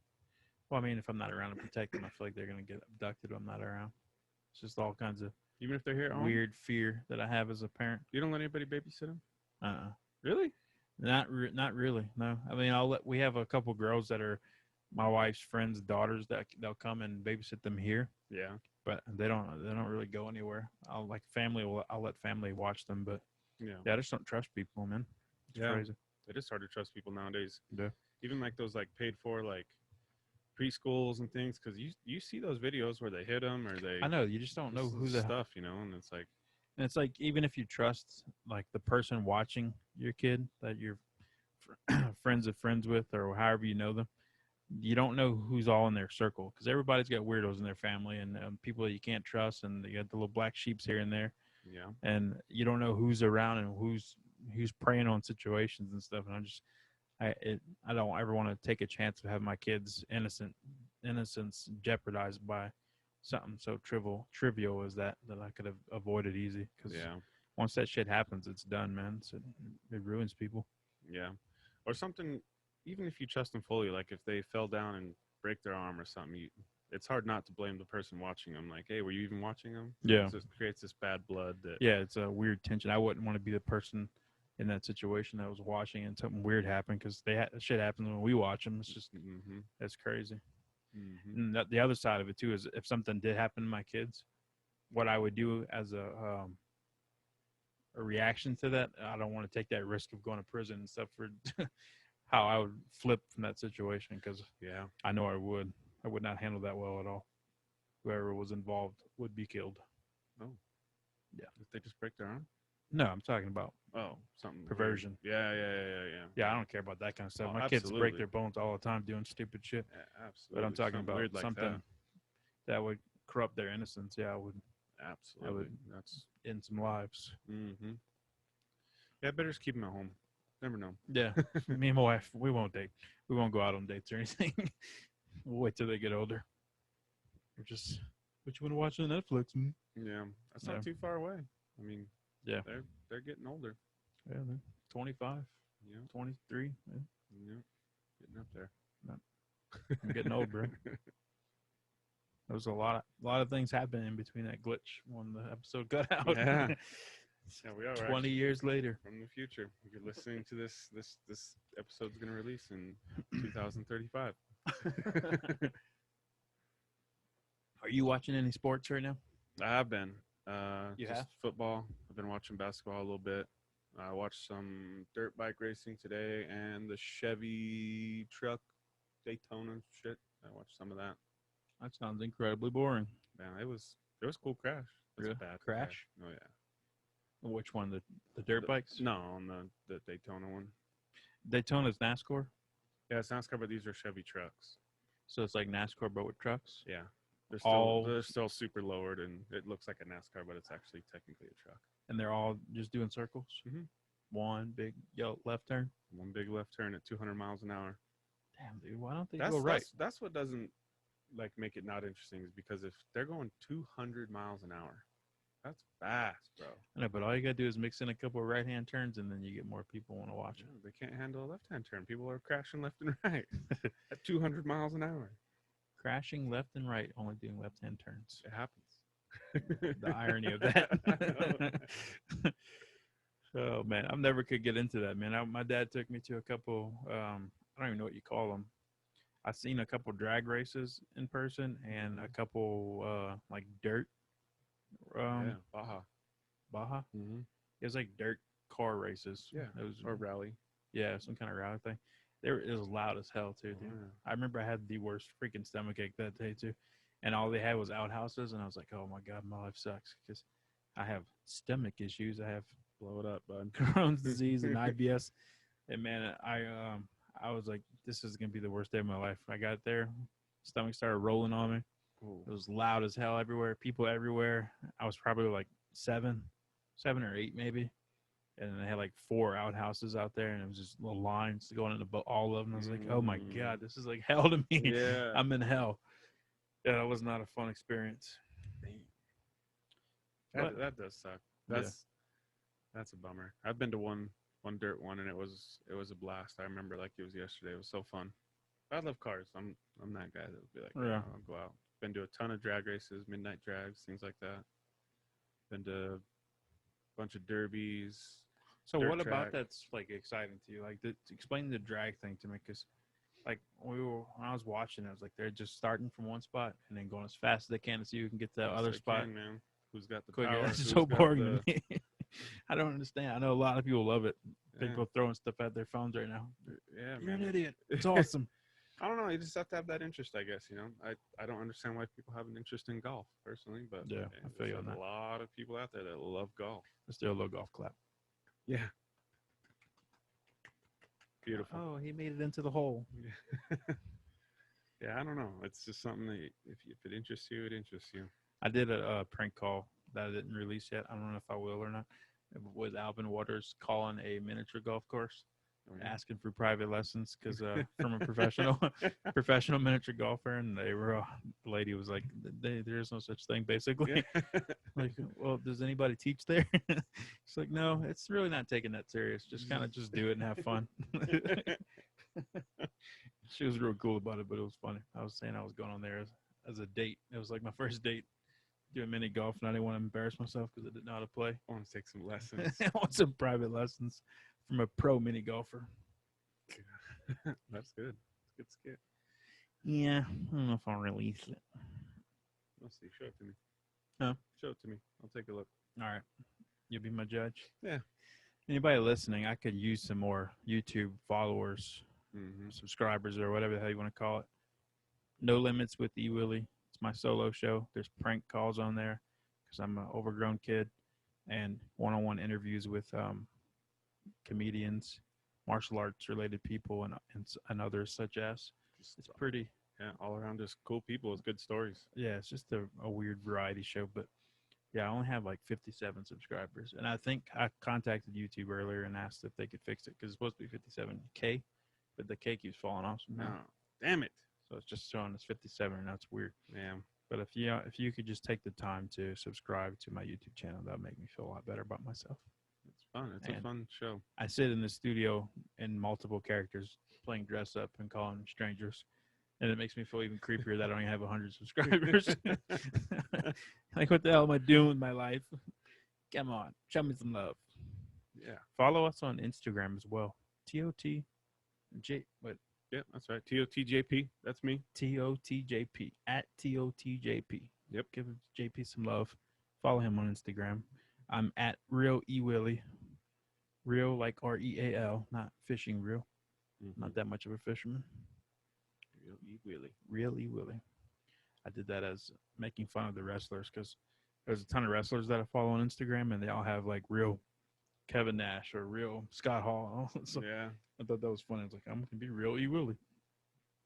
Well, I mean, if I'm not around to protect them, I feel like they're gonna get abducted when I'm not around. It's just all kinds of Even if they're here at home. weird fear that I have as a parent. You don't let anybody babysit them. Really? Not really. No. I mean, we have a couple girls that are my wife's friends' daughters that they'll come and babysit them here, Yeah. but they don't really go anywhere. I'll let family watch them, but Yeah. yeah, I just don't trust people, man. It's Yeah. crazy. It is hard to trust people nowadays. Yeah. Even like those like paid for like preschools and things, because you see those videos where they hit them or they. I know you just don't know this who is the stuff, and it's like. And it's like, even if you trust like the person watching your kid that you're friends with, or however you know them, you don't know who's all in their circle, because everybody's got weirdos in their family and people that you can't trust, and you got the little black sheeps here and there, Yeah. and you don't know who's around and who's preying on situations and stuff. And I don't ever want to take a chance of having my kids' innocence jeopardized by something so trivial as that I could have avoided easy. Because Yeah. once that shit happens, it's done, man. So it ruins people. Yeah. Or something. Even if you trust them fully, like if they fell down and break their arm or something, it's hard not to blame the person watching them. Like, hey, were you even watching them? Yeah. It just creates this bad blood. That. Yeah, it's a weird tension. I wouldn't want to be the person in that situation that was watching and something weird happened, because shit happens when we watch them. It's just that's crazy. And the other side of it too is, if something did happen to my kids, what I would do as a reaction to that, I don't want to take that risk of going to prison and stuff for how I would flip from that situation, because Yeah. I know I would not handle that well at all. Whoever was involved would be killed. Oh. Yeah. If they just break their arm. No, I'm talking about Something perversion. Weird. Yeah. Yeah, I don't care about that kind of stuff. Oh, My kids break absolutely. their bones all the time doing stupid shit. Yeah, absolutely. But I'm talking Something about weird like something that would corrupt their innocence. Yeah, I would Absolutely. That's. end some lives. Yeah, better just keep them at home. Never know. Yeah, me and my wife, we won't date. We won't go out on dates or anything. We'll wait till they get older. We're just, what you want to watch on Netflix? Yeah, that's Yeah. not too far away. I mean, Yeah. they're getting older. Yeah, they're 25, Yeah, 23. Yeah, yeah, getting up there. I'm getting old, bro. There was a lot of things happening in between that glitch when the episode got out. Yeah. Yeah, we are 20 actually years later. from the future. If you're listening to this episode's gonna release in 2035. Are you watching any sports right now? I have been. You Just have? football. I've been watching basketball a little bit. I watched some dirt bike racing today and the Chevy truck Daytona shit. I watched some of that. That sounds incredibly boring. Man, it was cool crash. It's Really? a bad Crash? Oh yeah. Which one? The dirt bikes? No, on the Daytona one. Daytona's NASCAR, Yeah, it's NASCAR, but these are Chevy trucks. so it's like NASCAR but with trucks. Yeah, All- they're still super lowered, and it looks like a NASCAR, but it's actually technically a truck. And they're all just doing circles. Mhm. One big yellow left turn. One big left turn at 200 miles an hour. Damn, dude, why don't they That's go right? That's what doesn't like make it not interesting is because if they're going 200 miles an hour, that's fast, bro. I know, but all you gotta do is mix in a couple of right-hand turns, and then you get more people want to watch it. They can't handle a left-hand turn. People are crashing left and right at 200 miles an hour. Crashing left and right, only doing left-hand turns. It happens. The irony of that. Oh man, I never could get into that, man. My dad took me to a couple. I don't even know what you call them. I've seen a couple drag races in person and a couple like dirt. Yeah, Baja. Baja. Mm-hmm. It was like dirt car races. Yeah, it was or rally. Yeah, some kind of rally thing. It was loud as hell too, dude. Yeah. I remember I had the worst freaking stomachache that day too, and all they had was outhouses, and I was like, oh my god, my life sucks because I have stomach issues. I have Blow it up, bud. Crohn's disease and IBS, and man, I was like, this is gonna be the worst day of my life. I got there, stomach started rolling on me. Ooh. It was loud as hell everywhere, people everywhere. I was probably like seven or eight maybe. And they had like 4 outhouses out there, and it was just little lines going into all of them. I was like, oh my god, this is like hell to me. Yeah. I'm in hell. Yeah, that was not a fun experience. That does suck. That's a bummer. I've been to one dirt one, and it was a blast. I remember like it was yesterday. It was so fun. I love cars. I'm that guy that would be like, Yeah. I'll go out. Been to a ton of drag races, midnight drags, things like that. Been to a bunch of derbies. So dirt what about track. that's like exciting to you? Like, explain the drag thing to me, because like when I was watching, I was like, they're just starting from one spot and then going as fast as they can to see who can get to the Yes, other they spot can, man. Who's got the quicker. power? That's who's so got boring the- to me. I don't understand. I know a lot of people love it. Yeah. People throwing stuff at their phones right now. Yeah, You're man. an idiot. It's awesome. I don't know. You just have to have that interest, I guess. You know, I don't understand why people have an interest in golf personally, but Yeah, I feel you on there's that. a lot of people out there that love golf. Let's do a little golf clap. Yeah. Beautiful. Oh, he made it into the hole. Yeah, I don't know. It's just something that if it interests you, it interests you. I did a prank call that I didn't release yet. I don't know if I will or not. It was Alvin Waters calling a miniature golf course, asking for private lessons because from a professional miniature golfer, and they were the lady was like, there is no such thing, basically. Yeah. Like, well, does anybody teach there? She's like, no, it's really not taking that serious. Just kind of just do it and have fun. She was real cool about it, but it was funny. I was saying I was going on there as a date. It was like my first date doing mini golf, and I didn't want to embarrass myself because I didn't know how to play. I want to take some lessons. I want some private lessons from a pro mini golfer. That's good. It's a good skit. Yeah, I don't know if I'll release it. Let's see. Show it to me. Huh? Show it to me. I'll take a look. All right. You'll be my judge. Yeah. Anybody listening, I could use some more YouTube followers, Mm-hmm. subscribers, or whatever the hell you want to call it. No Limits with E. Willie. It's my solo show. There's prank calls on there because I'm an overgrown kid, and one-on-one interviews with comedians, martial arts related people, and others such as. It's pretty. Yeah, all around just cool people with good stories. Yeah, it's just a weird variety show, but yeah, I only have like 57 subscribers, and I think I contacted YouTube earlier and asked if they could fix it because it's supposed to be 57K, but the K keeps falling off No, somehow. damn it. So it's just showing us 57, and that's weird. Yeah. But if you could just take the time to subscribe to my YouTube channel, that would make me feel a lot better about myself. It's fun. It's a And- fun show. I sit in the studio in multiple characters playing dress up and calling strangers, and it makes me feel even creepier that I only have 100 subscribers. Like, what the hell am I doing with my life? Come on, show me some love. Yeah. Follow us on Instagram as well. TOTJ, what? Yeah, that's right. TOTJP. That's me. TOTJP at TOTJP. Yep. Give JP some love. Follow him on Instagram. I'm at Real E Willie. Real like REAL, not fishing real. Mhm. Not that much of a fisherman. Real E Willie. Real E Willie. I did that as making fun of the wrestlers because there's a ton of wrestlers that I follow on Instagram, and they all have like real Kevin Nash or real Scott Hall. So Yeah. I thought that was funny. I was like, I'm gonna be real E Willie,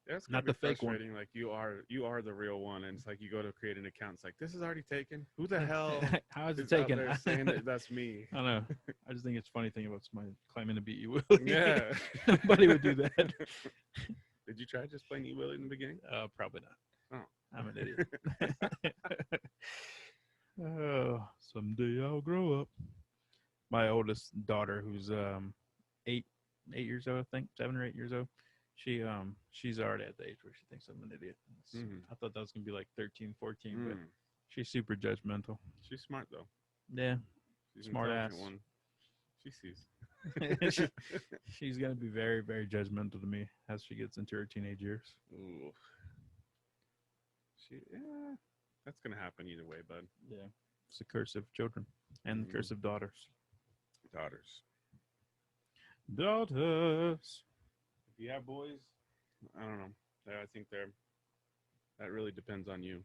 Yeah, it's not gotta the be fake one. frustrating. Like you are the real one, and it's like you go to create an account. It's like this is already taken. Who the hell How is it is out taken? there saying that that's me? I don't know. I just think it's a funny thing about somebody claiming to be E Willie. Yeah. Nobody would do that. Did you try just playing E Willie in the beginning? Probably not. Oh. I'm an idiot. Oh, someday I'll grow up. My oldest daughter, who's 8 years old, I think 7 or 8 years old, she's already at the age where she thinks I'm an idiot. Mhm. I thought that was gonna be like 13, 14, but Mm. she's super judgmental. She's smart though. Yeah, She's an Smart intelligent ass. one. She sees. she's gonna be very, very judgmental to me as she gets into her teenage years. Ooh. Yeah, that's gonna happen either way, bud. Yeah, it's the curse of children and the curse of daughters. Daughters. Daughters. If you have boys, I don't know. I think that really depends on you.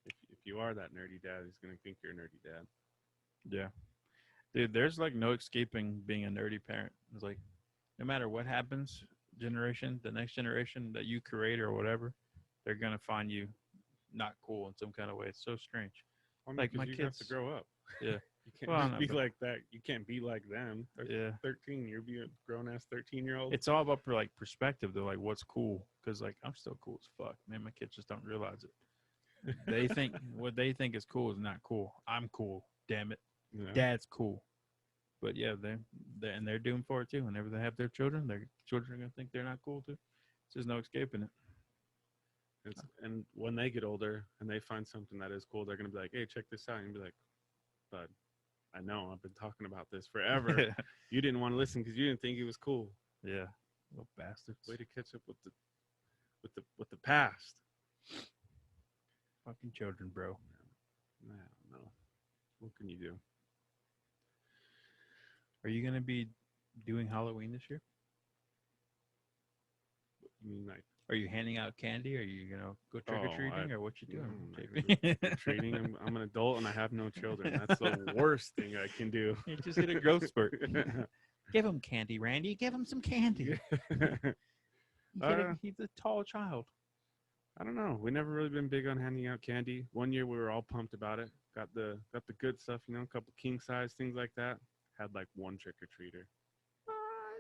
If you are that nerdy dad, he's gonna think you're a nerdy dad. Yeah. Dude, there's like no escaping being a nerdy parent. It's like no matter what happens, the next generation that you create or whatever, they're gonna find you not cool in some kind of way. It's so strange. Well, Like, my you have to kids- grow up. Yeah. You can't Well, just no, be but- like that. You can't be like them. They're Yeah. 13. You're be a grown ass 13-year-old. It's all about for like perspective though, like what's cool. Cause like I'm still cool as fuck. Man, my kids just don't realize it. They think what they think is cool is not cool. I'm cool. Damn it. Dad's cool. But yeah, they're doomed for it too. Whenever they have their children are gonna think they're not cool too. There's no escaping it. And when they get older and they find something that is cool, they're gonna be like, "Hey, check this out," and you'll be like, "Bud, I know I've been talking about this forever. You didn't want to listen because you didn't think it was cool. Yeah. Little bastards. Way to catch up with the past." Fucking children, bro. I don't know. What can you do? Are you gonna be doing Halloween this year? You mean like Are you handing out candy? Are you gonna go trick or treating, or what you doing? I'm not JP? gonna go treating? I'm an adult and I have no children. That's the worst thing I can do. You just hit a growth spurt. Give him candy, Randy. Give him some candy. He's a tall child. I don't know. We never really been big on handing out candy. One year we were all pumped about it. Got the good stuff, a couple king size things like that. Had like one trick or treater.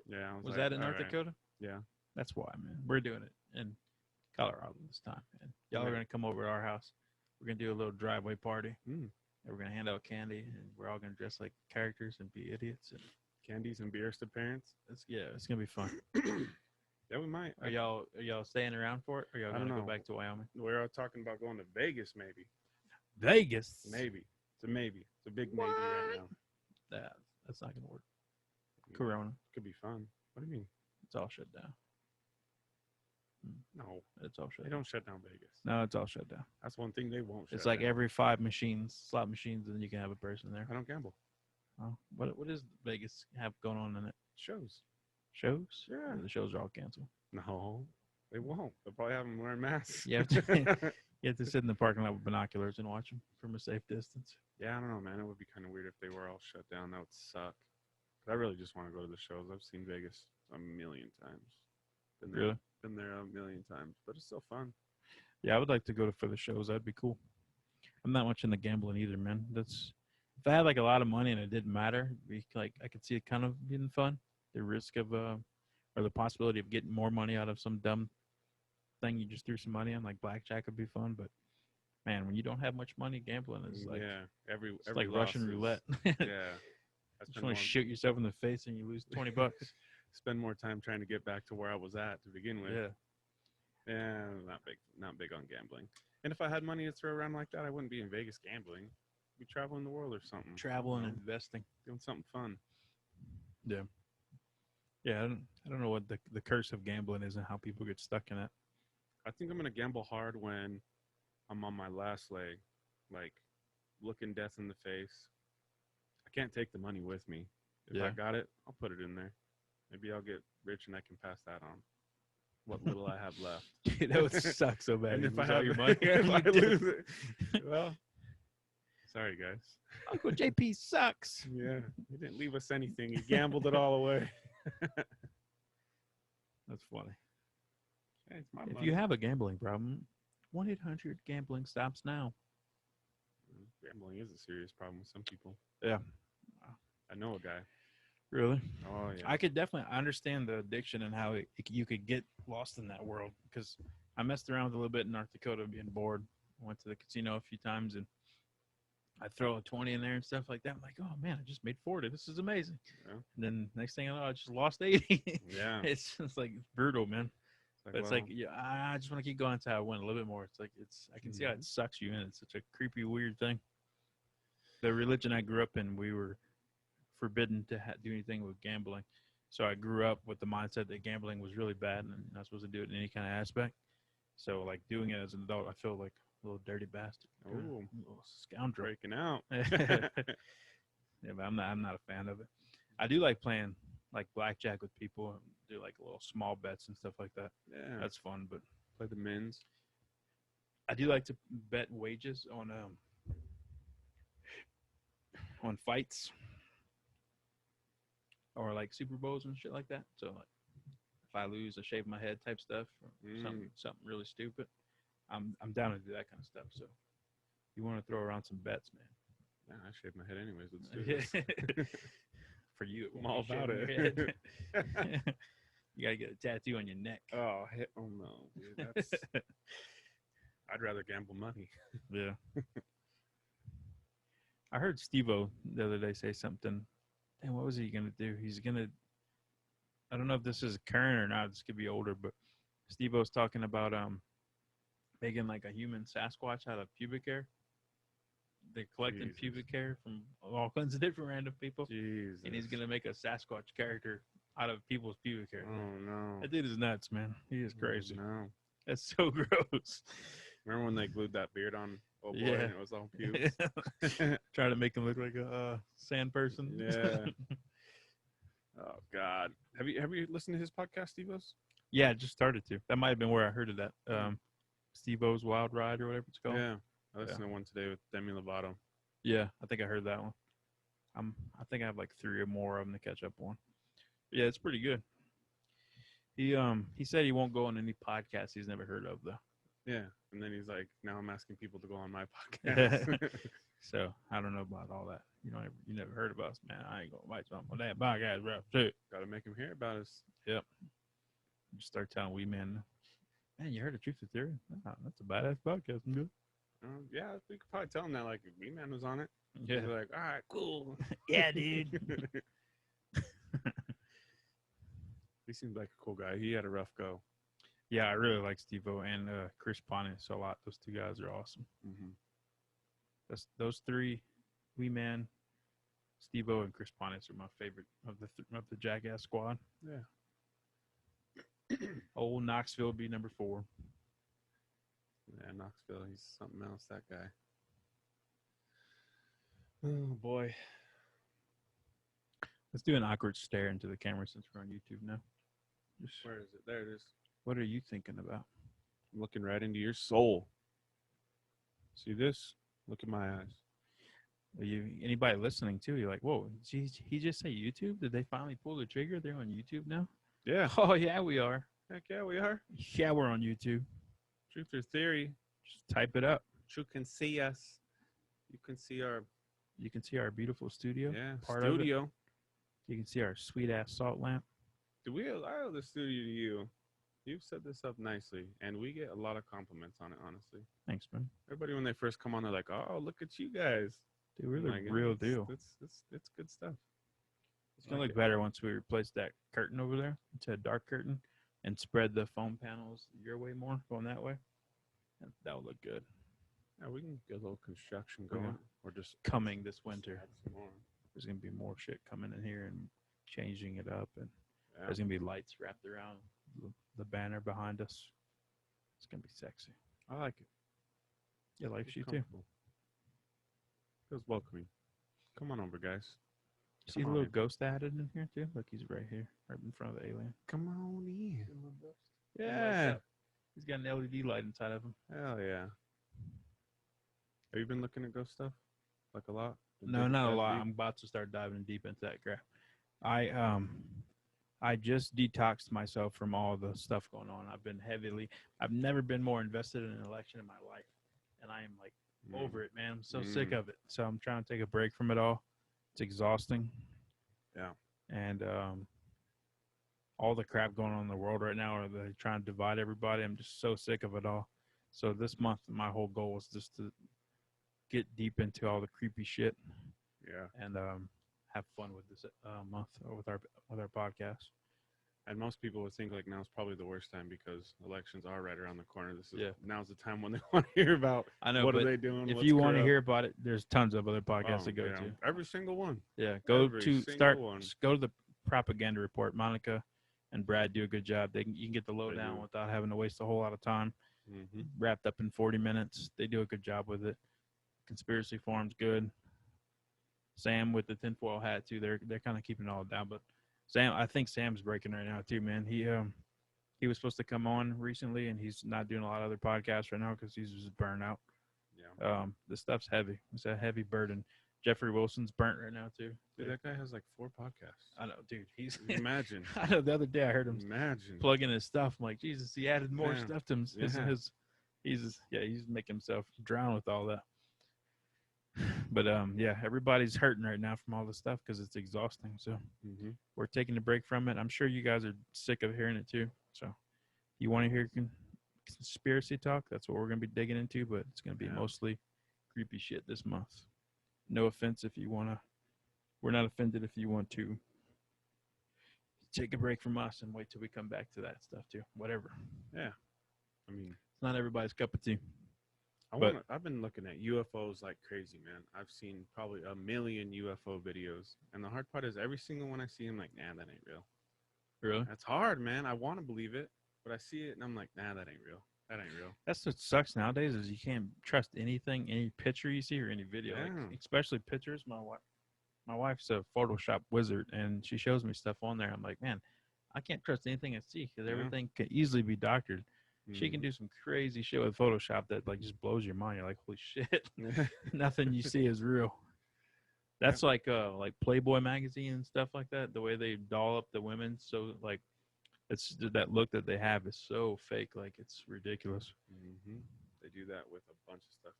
Yeah, I Was like, that in all North right. Dakota? Yeah. That's why, man. We're doing it in Colorado this time, man. Y'all are Right. gonna come over to our house. We're gonna do a little driveway party. Mm. And we're gonna hand out candy, and we're all gonna dress like characters and be idiots. And Candies and beers to parents. it's gonna be fun. Yeah, we might. Are y'all staying around for it, or y'all I don't gonna go know. back to Wyoming? We're talking about going to Vegas, maybe. Vegas. Maybe. It's a maybe. It's a big maybe right now. That's not gonna work. Corona. Could be fun. What do you mean? It's all shut down. No, It's all shut they down. don't shut down Vegas. No, it's all shut down. That's one thing they won't shut It's like down. every 5 slot machines, and then you can have a person there. I don't gamble. Oh, what does Vegas have going on in it? Shows. Shows? Yeah. Or the shows are all canceled. No, they won't. They'll probably have them wearing masks. You have to, you have to sit in the parking lot with binoculars and watch them from a safe distance. Yeah, I don't know, man. It would be kind of weird if they were all shut down. That would suck. But I really just want to go to the shows. I've seen Vegas a million times. Been there, Really? Been there a million times, but it's so fun. Yeah, I would like to go for the shows. That'd be cool. I'm not much into gambling either, man. If I had like a lot of money and it didn't matter, I could see it kind of being fun. The risk of or the possibility of getting more money out of some dumb thing you just threw some money on, like blackjack, would be fun. But man, when you don't have much money, gambling is like every like loss Russian is- roulette. Yeah, I Just spend want to shoot yourself in the face and you lose $20. spend more time trying to get back to where I was at to begin with. Yeah. Yeah, not big on gambling. And if I had money to throw around like that, I wouldn't be in Vegas gambling. I'd be traveling the world or something. Traveling you and know, investing. doing something fun. Yeah. Yeah, I don't know what the curse of gambling is and how people get stuck in it. I think I'm gonna gamble hard when I'm on my last leg, like looking death in the face. I can't take the money with me. If I Yeah. got it, I'll put it in there. Maybe I'll get rich and I can pass that on. what little I have left. Dude, that would suck so bad. And You if I lose all have your money, if you I did. lose it, well, sorry guys. Uncle JP sucks. Yeah, he didn't leave us anything. He gambled it all away. That's funny. Hey, it's my If money. you have a gambling problem, 1-800-GAMBLING stops now. Gambling is a serious problem with some people. Yeah. I know a guy. Really? Oh yeah. I could definitely understand the addiction and how you could get lost in that world, because I messed around with a little bit in North Dakota being bored. I went to the casino a few times and I throw a 20 in there and stuff like that. I'm like, oh man, I just made 40. This is amazing. Yeah. And then next thing I know, I just lost 80. Yeah. It's just like brutal, man. But it's well, like, yeah, I just want to keep going until I win a little bit more. It's like, I can see how it sucks you in. It's such a creepy, weird thing. The religion I grew up in, we were forbidden to do anything with gambling. So I grew up with the mindset that gambling was really bad and you're not supposed to do it in any kind of aspect. So like doing it as an adult, I feel like a little dirty bastard. Oh, A little scoundrel. breaking out. Yeah, but I'm not a fan of it. I do like playing like blackjack with people and do like little small bets and stuff like that. Yeah. That's fun, but Play the mins. I do like to bet wages on fights or like Super Bowls and shit like that. So like if I lose, I shave my head type stuff or something really stupid. I'm down to do that kind of stuff. So you want to throw around some bets, man. Yeah, I shave my head anyways. Let's do this. For you, I'm all about it. You gotta get a tattoo on your neck. Oh no, dude. That's. I'd rather gamble money. Yeah. I heard Steve-O the other day say something. Damn, what was he gonna do? I don't know if this is current or not. This could be older, but Steve-O's talking about making like a human Sasquatch out of pubic hair. They're collecting Jesus. pubic hair from all kinds of different random people. Jesus. And he's gonna make a Sasquatch character out of people's pubic hair. Oh no. That dude is nuts, man. He is crazy. No. That's so gross. Remember when they glued that beard on? Oh boy, Yeah. and it was all pubes. Try to make him look like a sand person. Yeah. Oh God. Have you listened to his podcast, Steve-O's? Yeah, I just started to. That might have been where I heard of that. Steve-O's Wild Ride or whatever it's called. Yeah. I listened to one today with Demi Lovato. Yeah, I think I heard that one. I think I have like 3 or more of them to catch up on. Yeah, it's pretty good. He said he won't go on any podcasts he's never heard of though. Yeah. And then he's like, now I'm asking people to go on my podcast. So I don't know about all that. You never heard of us, man. I ain't gonna invite you on that podcast, bro. Shit. Gotta make him hear about us. Yep. Just start telling we man, you heard of Truth or Theory? Oh, that's a badass podcast. Dude. Yeah, we could probably tell him that like Wee Man was on it. Yeah. He'd be like, all right, cool. Yeah, dude. He seems like a cool guy. He had a rough go. Yeah, I really like Steve-O and Chris Pontius a lot. Those 2 guys are awesome. Mm-hmm. Those 3, Wee Man, Steve-O, and Chris Pontius are my favorite of the Jackass squad. Yeah. Old Knoxville would be number 4. Yeah, Knoxville, he's something else, that guy. Oh, boy. Let's do an awkward stare into the camera since we're on YouTube now. Where is it? There it is. What are you thinking about? I'm looking right into your soul. See this? Look at my eyes. Anybody listening too, you're like, whoa, he just say YouTube? Did they finally pull the trigger? They're on YouTube now? Yeah. Oh, yeah, we are. Heck yeah, we are. Yeah, we're on YouTube. Truth or Theory. Just type it up. You can see us. You can see our beautiful studio. part studio. Of it. You can see our sweet-ass salt lamp. I owe the studio to you. You've set this up nicely, and we get a lot of compliments on it, honestly. Thanks, man. Everybody, when they first come on, they're like, oh, look at you guys. Dude, we're the real deal. It's good stuff. It's going to look better once we replace that curtain over there to a dark curtain and spread the foam panels your way more, going that way. That will look good. Yeah, we can get a little construction going. Or just coming this winter. add some more. There's going to be more shit coming in here and changing it up. And Yeah. there's going to be lights wrapped around the banner behind us. It's going to be sexy. I like it. Yeah, likes Feels you too. comfortable. Feels welcoming. Come on over, guys. See the little ghost added in here too? Look, he's right here, right in front of the alien. Come on in. He lights Yeah. up. He's got an LED light inside of him. Hell yeah. Have you been looking at ghost stuff? Like a lot? No, Dig- not a dive lot. deep? I'm about to start diving deep into that crap. I just detoxed myself from all the stuff going on. I've never been more invested in an election in my life. And I am like over it, man. I'm so sick of it. So I'm trying to take a break from it all. It's exhausting. Yeah. And all the crap going on in the world right now, are they trying to divide everybody? I'm just so sick of it all. So this month, my whole goal was just to get deep into all the creepy shit Yeah. and have fun with this month with our podcast. And most people would think like now's probably the worst time because elections are right around the corner. Now's the time when they want to hear about I know, what but are they doing. if what's you want to corrupt. hear about it, there's tons of other podcasts to go yeah, to. every single one. Yeah, Every one. go to the Propaganda Report. Monica and Brad do a good job. You can get the They lowdown do. without having to waste a whole lot of time. Mm-hmm. Wrapped up in 40 minutes. They do a good job with it. Conspiracy Forum's good. Sam with the tinfoil hat too. They're kind of keeping it all down, but I think Sam's breaking right now too, man. He was supposed to come on recently, and he's not doing a lot of other podcasts right now because he's just burnt out. Yeah. The stuff's heavy. It's a heavy burden. Jeffrey Wilson's burnt right now too. Dude, that guy has like 4 podcasts. I know, dude. He's Imagine. I know. The other day I heard him Imagine. plugging his stuff. I'm like, Jesus, he added more Yeah. stuff to him. Yeah. He's making himself drown with all that. But yeah, everybody's hurting right now from all this stuff because it's exhausting. So Mm-hmm. we're taking a break from it. I'm sure you guys are sick of hearing it too. So you want to hear conspiracy talk? That's what we're going to be digging into, but it's going to be mostly creepy shit this month. No offense if you want to. We're not offended if you want to take a break from us and wait till we come back to that stuff too. Whatever. Yeah. I mean, it's not everybody's cup of tea. I've been looking at UFOs like crazy, man. I've seen probably 1 million UFO videos, and the hard part is every single one I see, I'm like, nah, that ain't real. Really? That's hard, man. I want to believe it, but I see it and I'm like, nah, that ain't real. That ain't real. That's what sucks nowadays is you can't trust anything, any picture you see or any video, like, especially pictures. My wife's a Photoshop wizard, and she shows me stuff on there. I'm like, man, I can't trust anything I see because everything can easily be doctored. She can do some crazy shit with Photoshop that like just blows your mind. You're like, holy shit, nothing you see is real. That's like Playboy magazine and stuff like that. The way they doll up the women, so like it's that look that they have is so fake, like it's ridiculous. Mm-hmm. They do that with a bunch of stuff.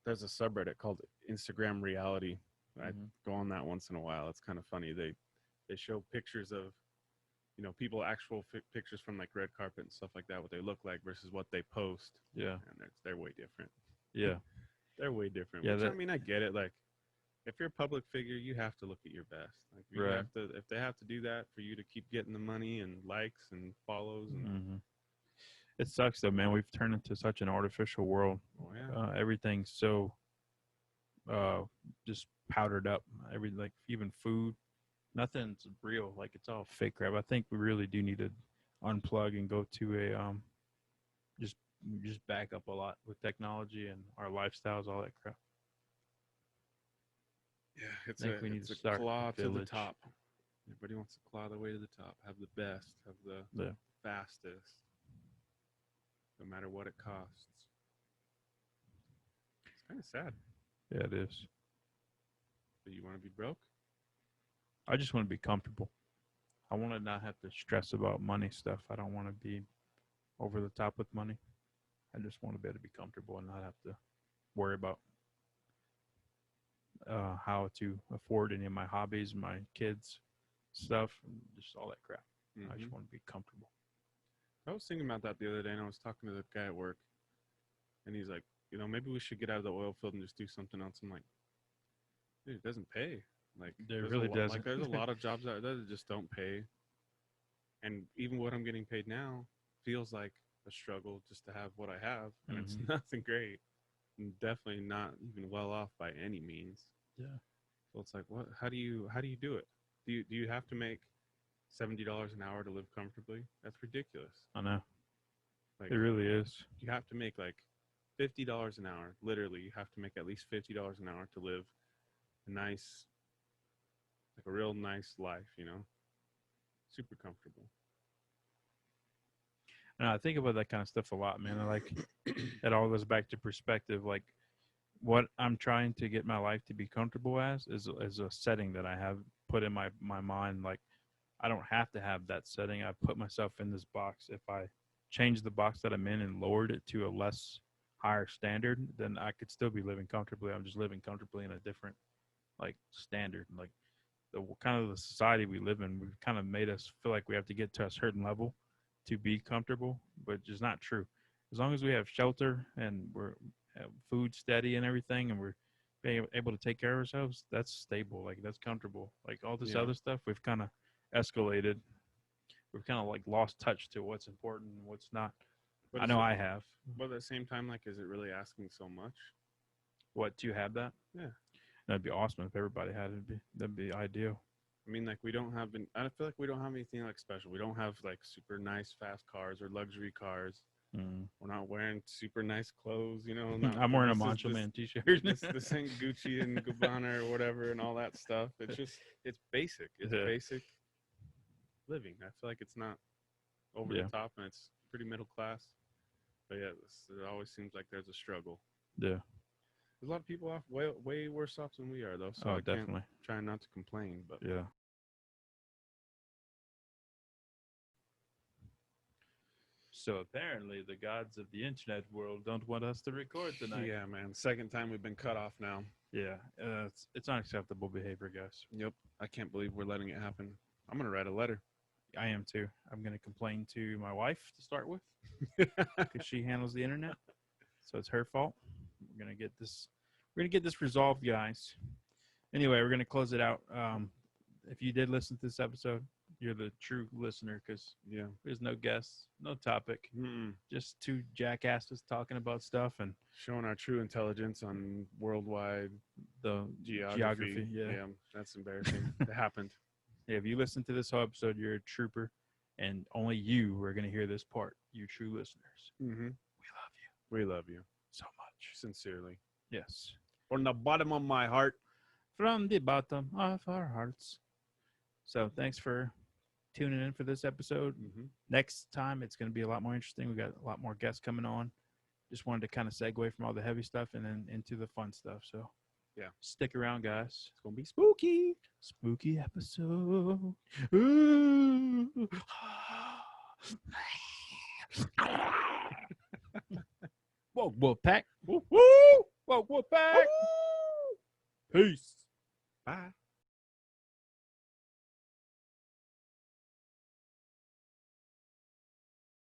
There's a subreddit called Instagram Reality. I go on that once in a while. It's kind of funny. They show pictures of, you know, people, actual pictures from like red carpet and stuff like that, what they look like versus what they post. Yeah, and they're way different. Yeah, they're way different. Yeah, I mean, I get it. Like, if you're a public figure, you have to look at your best. Like, you have to, if they have to do that for you to keep getting the money and likes and follows. And It sucks though, man. We've turned into such an artificial world. Oh yeah. Everything's so just powdered up. Like even food, nothing's real. Like it's all fake crap. I think we really do need to unplug and go to a just back up a lot with technology and our lifestyles, all that crap. Yeah, it's a claw to the top. Everybody wants to claw their way to the top, have the best, have the fastest, no matter what it costs. It's kind of sad. Yeah, it is. But you want to be broke? I just want to be comfortable. I want to not have to stress about money stuff. I don't want to be over the top with money. I just want to be able to be comfortable and not have to worry about how to afford any of my hobbies, my kids' stuff, and just all that crap. I just want to be comfortable. I was thinking about that the other day, and I was talking to the guy at work, and he's like, you know, maybe we should get out of the oil field and just do something else. I'm like, dude, it doesn't pay. Like, it really doesn't. Like, there's a lot of jobs out there that just don't pay. And even what I'm getting paid now feels like a struggle just to have what I have, and it's nothing great. And definitely not even well off by any means. Yeah. So it's like, what? How do you do it? Do you have to make $70 an hour to live comfortably? That's ridiculous. I know. Like, it really is. You have to make like $50 an hour. Literally, you have to make at least $50 an hour to live a nice, like a real nice life, you know? Super comfortable. And I think about that kind of stuff a lot, man. I like it all goes back to perspective. Like what I'm trying to get my life to be comfortable as is a setting that I have put in my mind. Like I don't have to have that setting. I put myself in this box. If I change the box that I'm in and lowered it to a less higher standard, then I could still be living comfortably. I'm just living comfortably in a different like standard. Like the kind of the society we live in, we've kind of made us feel like we have to get to a certain level to be comfortable, but it's just not true. As long as we have shelter and we're have food steady and everything, and we're being able to take care of ourselves, that's stable. Like that's comfortable. Like all this Yeah. other stuff, we've kind of escalated. We've kind of like lost touch to what's important and what's not. But I is know it, I have. but at the same time, like, is it really asking so much? What, do you have that? Yeah. That'd be awesome if everybody had it. That'd be ideal. I mean, like, we don't have. I feel like we don't have anything like special. We don't have like super nice fast cars or luxury cars. Mm. We're not wearing super nice clothes. You know, I'm wearing a this is- Macho this- Man t-shirt. This ain't Gucci and Gabbana or whatever and all that stuff. It's just it's basic. It's Yeah. basic living. I feel like it's not over Yeah. the top and it's pretty middle class. But yeah, it always seems like there's a struggle. Yeah. There's a lot of people off way worse off than we are though. So Oh, I definitely. can't try not to complain. But Yeah. So apparently, the gods of the internet world don't want us to record tonight. yeah, man. Second time we've been cut off now. Yeah. It's unacceptable behavior, guys. Yep. I can't believe we're letting it happen. I'm gonna write a letter. I am too. I'm going to complain to my wife to start with because she handles the internet. So it's her fault. We're going to get this. We're going to get this resolved, guys. Anyway, we're going to close it out. If you did listen to this episode, you're the true listener because Yeah. there's no guests, no topic, just two jackasses talking about stuff and Showing our true intelligence on worldwide the geography. Yeah. That's embarrassing. It happened. Yeah, if you listen to this whole episode, you're a trooper, and only you are going to hear this part, you true listeners. Mm-hmm. We love you We love you so much. sincerely. Yes. From the bottom of my heart. From the bottom of our hearts. So thanks for tuning in for this episode. Mm-hmm. Next time, it's going to be a lot more interesting. We got a lot more guests coming on. Just wanted to kind of segue from all the heavy stuff and then into the fun stuff. So yeah, stick around, guys. It's going to be spooky. Spooky episode. Ooh. Whoa, Wolfpack. Woo, woo. Whoa, Wolfpack. Peace. Bye.